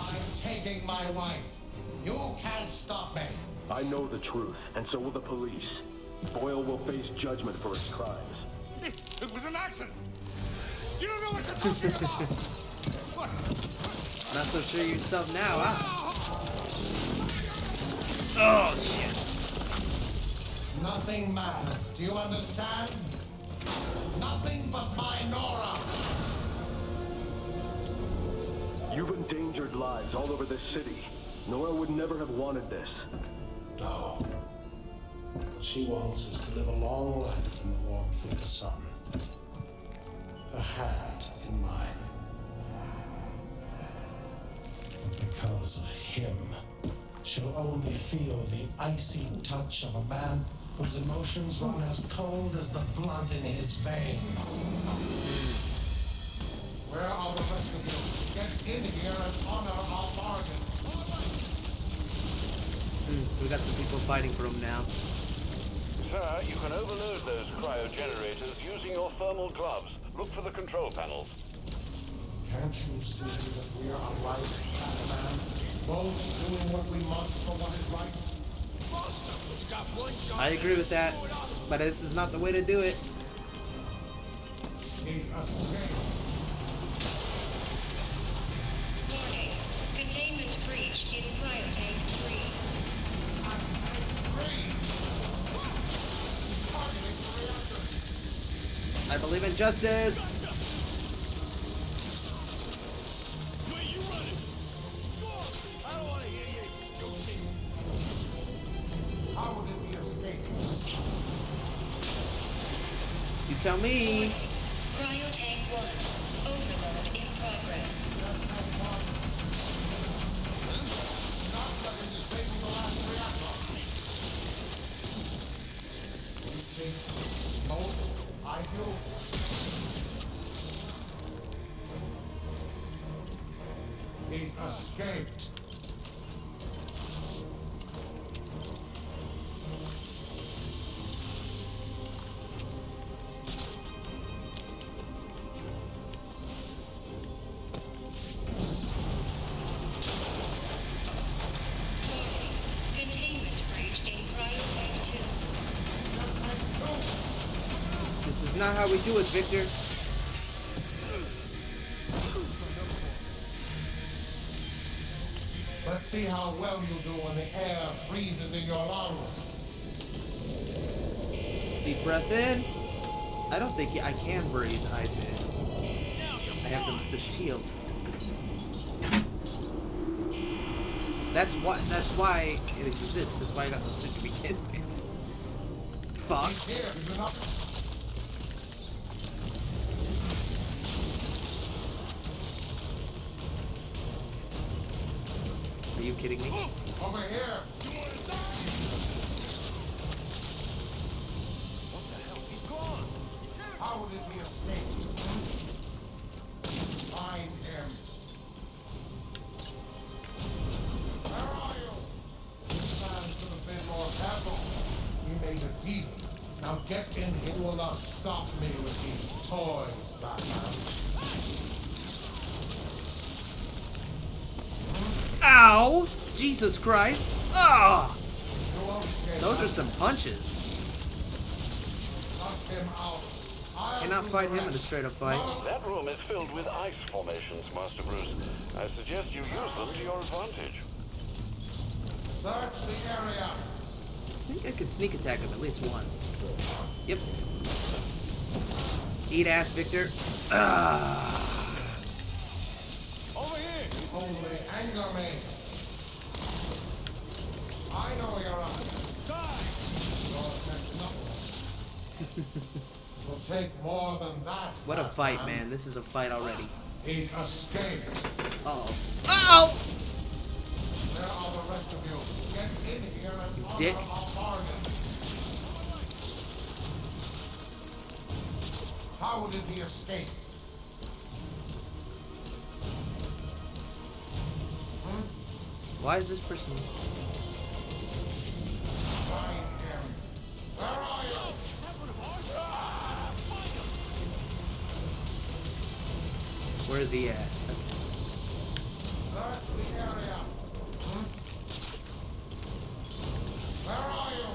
I'm taking my wife. You can't stop me. I know the truth, and so will the police. Boyle will face judgment for his crimes. It was an accident. You don't know what you're talking about. What? Not so sure yourself now, huh? Oh, shit. Nothing matters. Do you understand? Nothing but my Nora. You've endangered lives all over this city. Nora would never have wanted this. No. What she wants is to live a long life in the warmth of the sun. Her hand in mine. But because of him, she'll only feel the icy touch of a man whose emotions run as cold as the blood in his veins. Where are the rest of you? Get in here and honor our bargain. We got some people fighting for him now. Sir, you can overload those cryogenerators using your thermal gloves. Look for the control panels. Can't you see that we are alike, man? Both doing what we must for what is right? I agree with that, but this is not the way to do it. He's a snake. Warning. Containment breach in cryotank 3. I believe in justice. You tell me. Cryotank 1. Overload in progress. I do. He's escaped. Containment breach in cryotank 2. This is not how we do it, Victor. Let's see how well you do when the air freezes in your lungs. Deep breath in. I don't think I can breathe ice in. I have the shield. That's why it exists. That's why I got the stick to begin with. Fuck. Are you kidding me? Over here. What the hell? He's gone. How did he escape? Find him. Where are you? This man should have been more careful. We made a deal. Now get in here. You will not stop me with these toys, Batman. Ow! Jesus Christ! Ah! Those are some punches. Cannot fight him in a straight-up fight. That room is filled with ice formations, Master Bruce. I suggest you use them to your advantage. Search the area. I think I could sneak attack him at least once. Yep. Eat ass, Victor. Ah! Over here. Only anger me. I know you're on. Die. Will take more than that. What a fight, man. This is a fight already. He's escaped. Uh-oh. Uh-oh! Where are the rest of you? Get in here and honor dick. our bargain. How did he escape? Why is this person... Find him. Where are you? Where is he at? Search the area. Where are you?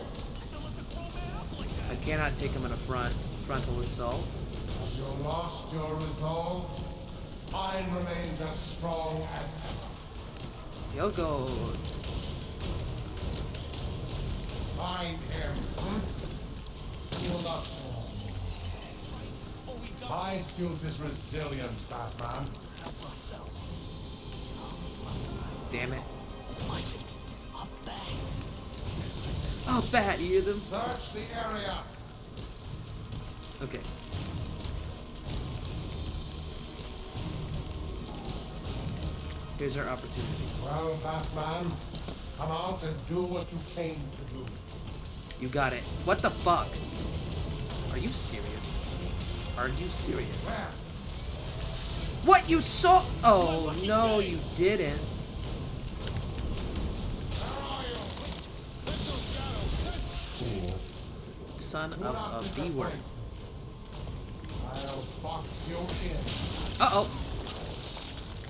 I cannot take him in a frontal assault. You lost your resolve. Mine remains as strong as ever. He'll go. Find him. You will not fall. My suit is resilient, Batman. Damn it. Oh, bat, you hear them? Search the area. Okay. Here's our opportunity. Well, Batman, come out and do what you came to do. You got it. What the fuck? Are you serious? Are you serious? Where? What, you saw? Oh, no, you didn't. Fool. Son of a B-word. I'll box you in. Uh-oh.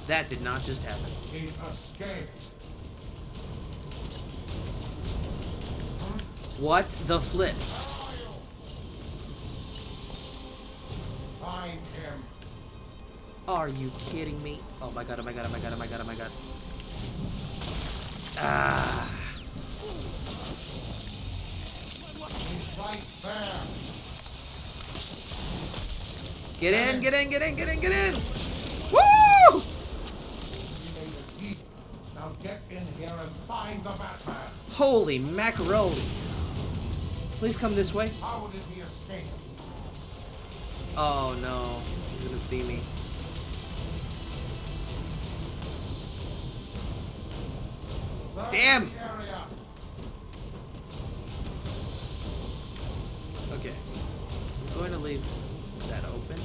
That did not just happen. He escaped. What the flip? Find him. Are you kidding me? Oh my god, oh my god, oh my god, oh my god, oh my god. Ah. He's right there. Get in, get in, get in, get in, get in! Woo! Now get in here and find the Batman. Holy macaroni. Please come this way. How did he escape? Oh no, he's gonna see me. Damn! Okay. I'm going to leave that open.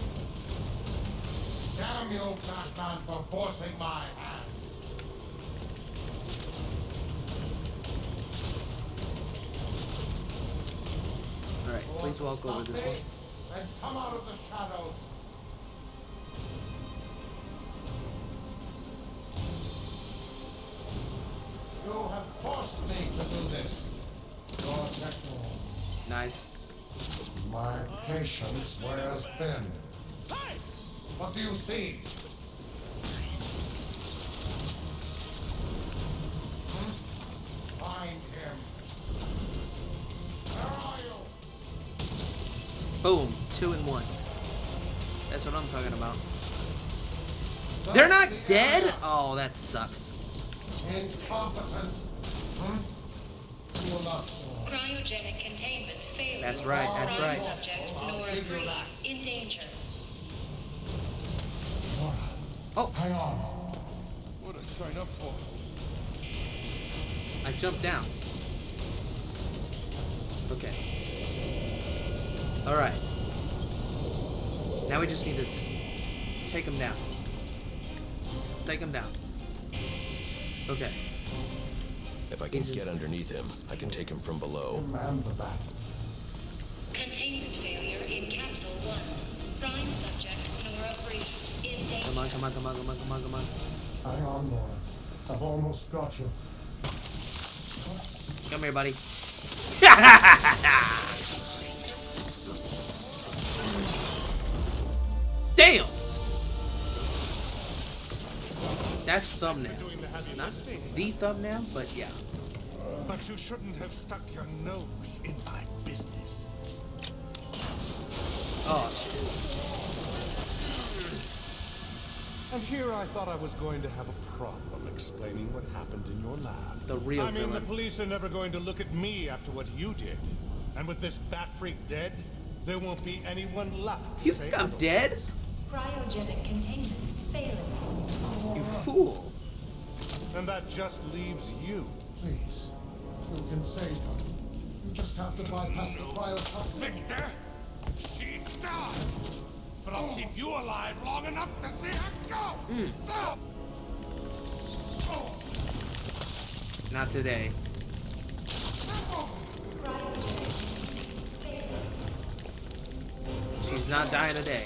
Damn you, Batman, for forcing my hand. Alright, please walk over this way. And come out of the shadows. You have forced me to do this. Your techno. Nice. My patience wears thin. What do you see? Find him. Where are you? Boom. 2 in 1. That's what I'm talking about. They're not dead? Oh, that sucks. Incompetence. You will not solve. Cryogenic containment failure. That's right, that's right. Subject Nora Freeze in danger. Oh. Hang on. What did I sign up for? I jumped down. Okay. Alright. Now we just need to take him down. Let's take him down. Okay. If I can get underneath him, I can take him from below. Command the bat. Containment failure in capsule 1. Prime subject Nora Freeze in danger. Come on, come on, come on, come on, come on, come on. Hang on, Nora. I've almost got you. Come here, buddy. Damn! That's thumbnail. Not the thumbnail, but yeah. But you shouldn't have stuck your nose in my business. Oh, shit. And here I thought I was going to have a problem explaining what happened in your lab. The real I mean, the villain. police are never going to look at me after what you did. And with this bat freak dead, there won't be anyone left to You say think I'm dead? Cryogenic containment failing. You fool. And that just leaves you. Please, you can save her. You just have to bypass the cryo. Victor, she died. But I'll keep you alive long enough to see her go. Not today. She's not dying today.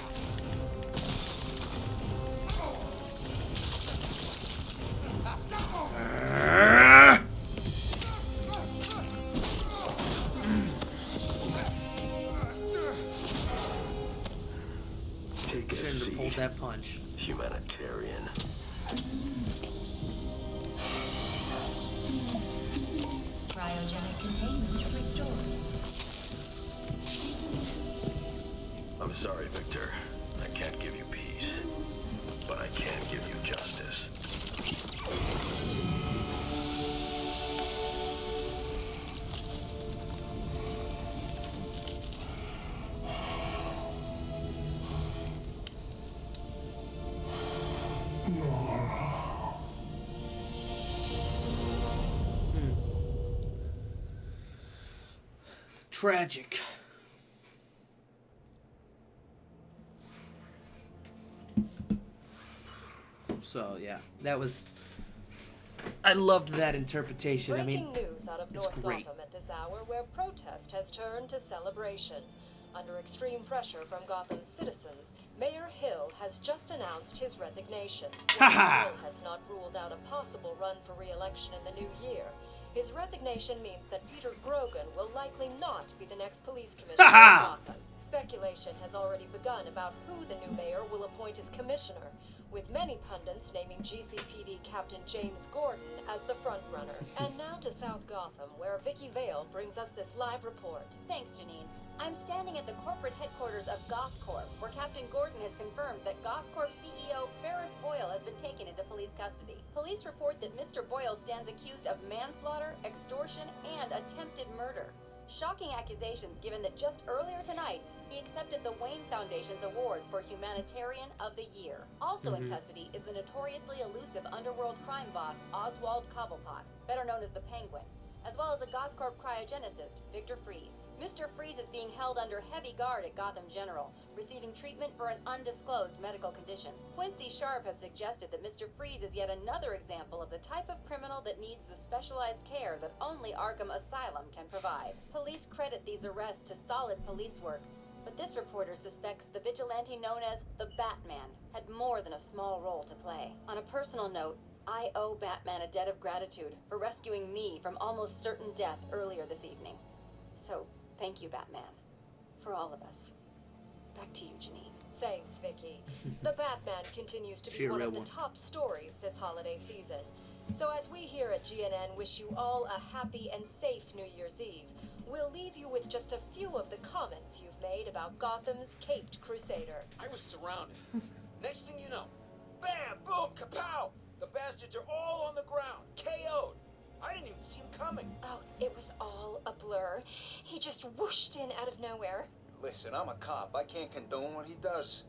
Take a Shouldn't have seat, pulled that punch. humanitarian. Cryogenic containment restored. I'm sorry, Victor. I can't give you peace, but I can give you justice. Tragic. So yeah, that was. I loved that interpretation. I mean, Breaking news out of it's North great. Gotham at this hour, where protest has turned to celebration. Under extreme pressure from Gotham's citizens, Mayor Hill has just announced his resignation. While Hill has not ruled out a possible run for re-election in the new year. His resignation means that Peter Grogan will likely not be the next police commissioner of Gotham. Speculation has already begun about who the new mayor will appoint as commissioner, with many pundits naming GCPD Captain James Gordon as the frontrunner. And now to South Gotham, where Vicky Vale brings us this live report. Thanks, Janine. I'm standing at the corporate headquarters of GothCorp, where Captain Gordon has confirmed that GothCorp CEO Ferris Boyle has been taken into police custody. Police report that Mr. Boyle stands accused of manslaughter, extortion, and attempted murder. Shocking accusations given that just earlier tonight, he accepted the Wayne Foundation's award for Humanitarian of the Year. Also in custody is the notoriously elusive underworld crime boss Oswald Cobblepot, better known as the Penguin, as well as a GothCorp cryogenicist, Victor Freeze. Mr. Freeze is being held under heavy guard at Gotham General, receiving treatment for an undisclosed medical condition. Quincy Sharp has suggested that Mr. Freeze is yet another example of the type of criminal that needs the specialized care that only Arkham Asylum can provide. Police credit these arrests to solid police work, but this reporter suspects the vigilante known as the Batman had more than a small role to play. On a personal note, I owe Batman a debt of gratitude for rescuing me from almost certain death earlier this evening. So, thank you, Batman. For all of us. Back to you, Janine. Thanks, Vicky. The Batman continues to be one of the top stories this holiday season. So as we here at GNN wish you all a happy and safe New Year's Eve, we'll leave you with just a few of the comments you've made about Gotham's Caped Crusader. I was surrounded. Next thing you know, bam, boom, kapow! The bastards are all on the ground, KO'd. I didn't even see him coming. Oh, it was all a blur. He just whooshed in out of nowhere. Listen, I'm a cop. I can't condone what he does.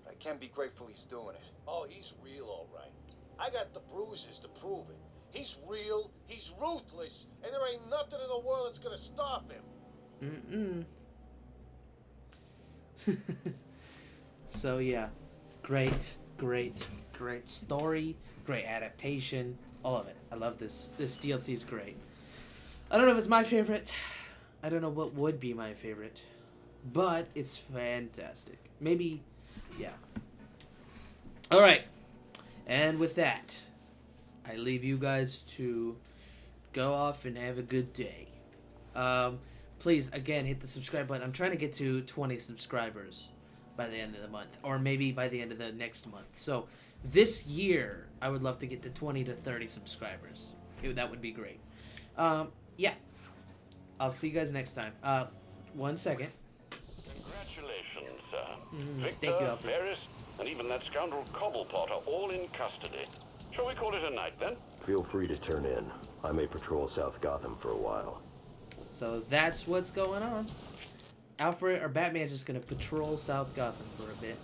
But I can be grateful he's doing it. Oh, he's real, all right. I got the bruises to prove it. He's real, he's ruthless, and there ain't nothing in the world that's gonna stop him. So yeah, great story, great adaptation, all of it. I love this. This DLC is great. I don't know if it's my favorite. I don't know what would be my favorite, but it's fantastic. Maybe, yeah. All right, and with that, I leave you guys to go off and have a good day. Please, again, hit the subscribe button. I'm trying to get to 20 subscribers by the end of the month, or maybe by the end of the next month. So this year, I would love to get to 20 to 30 subscribers. That would be great. Yeah. I'll see you guys next time. 1 second. Congratulations, sir. Thank you, Victor, Alfred. Ferris, and even that scoundrel Cobblepot are all in custody. Shall we call it a night, then? Feel free to turn in. I may patrol South Gotham for a while. So that's what's going on. Alfred or Batman's just gonna patrol South Gotham for a bit.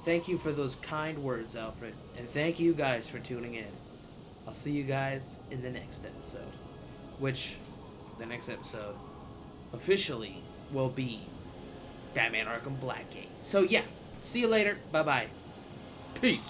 Thank you for those kind words, Alfred, and thank you guys for tuning in. I'll see you guys in the next episode, which the next episode officially will be Batman Arkham Blackgate. So yeah, see you later. Bye bye. Peace.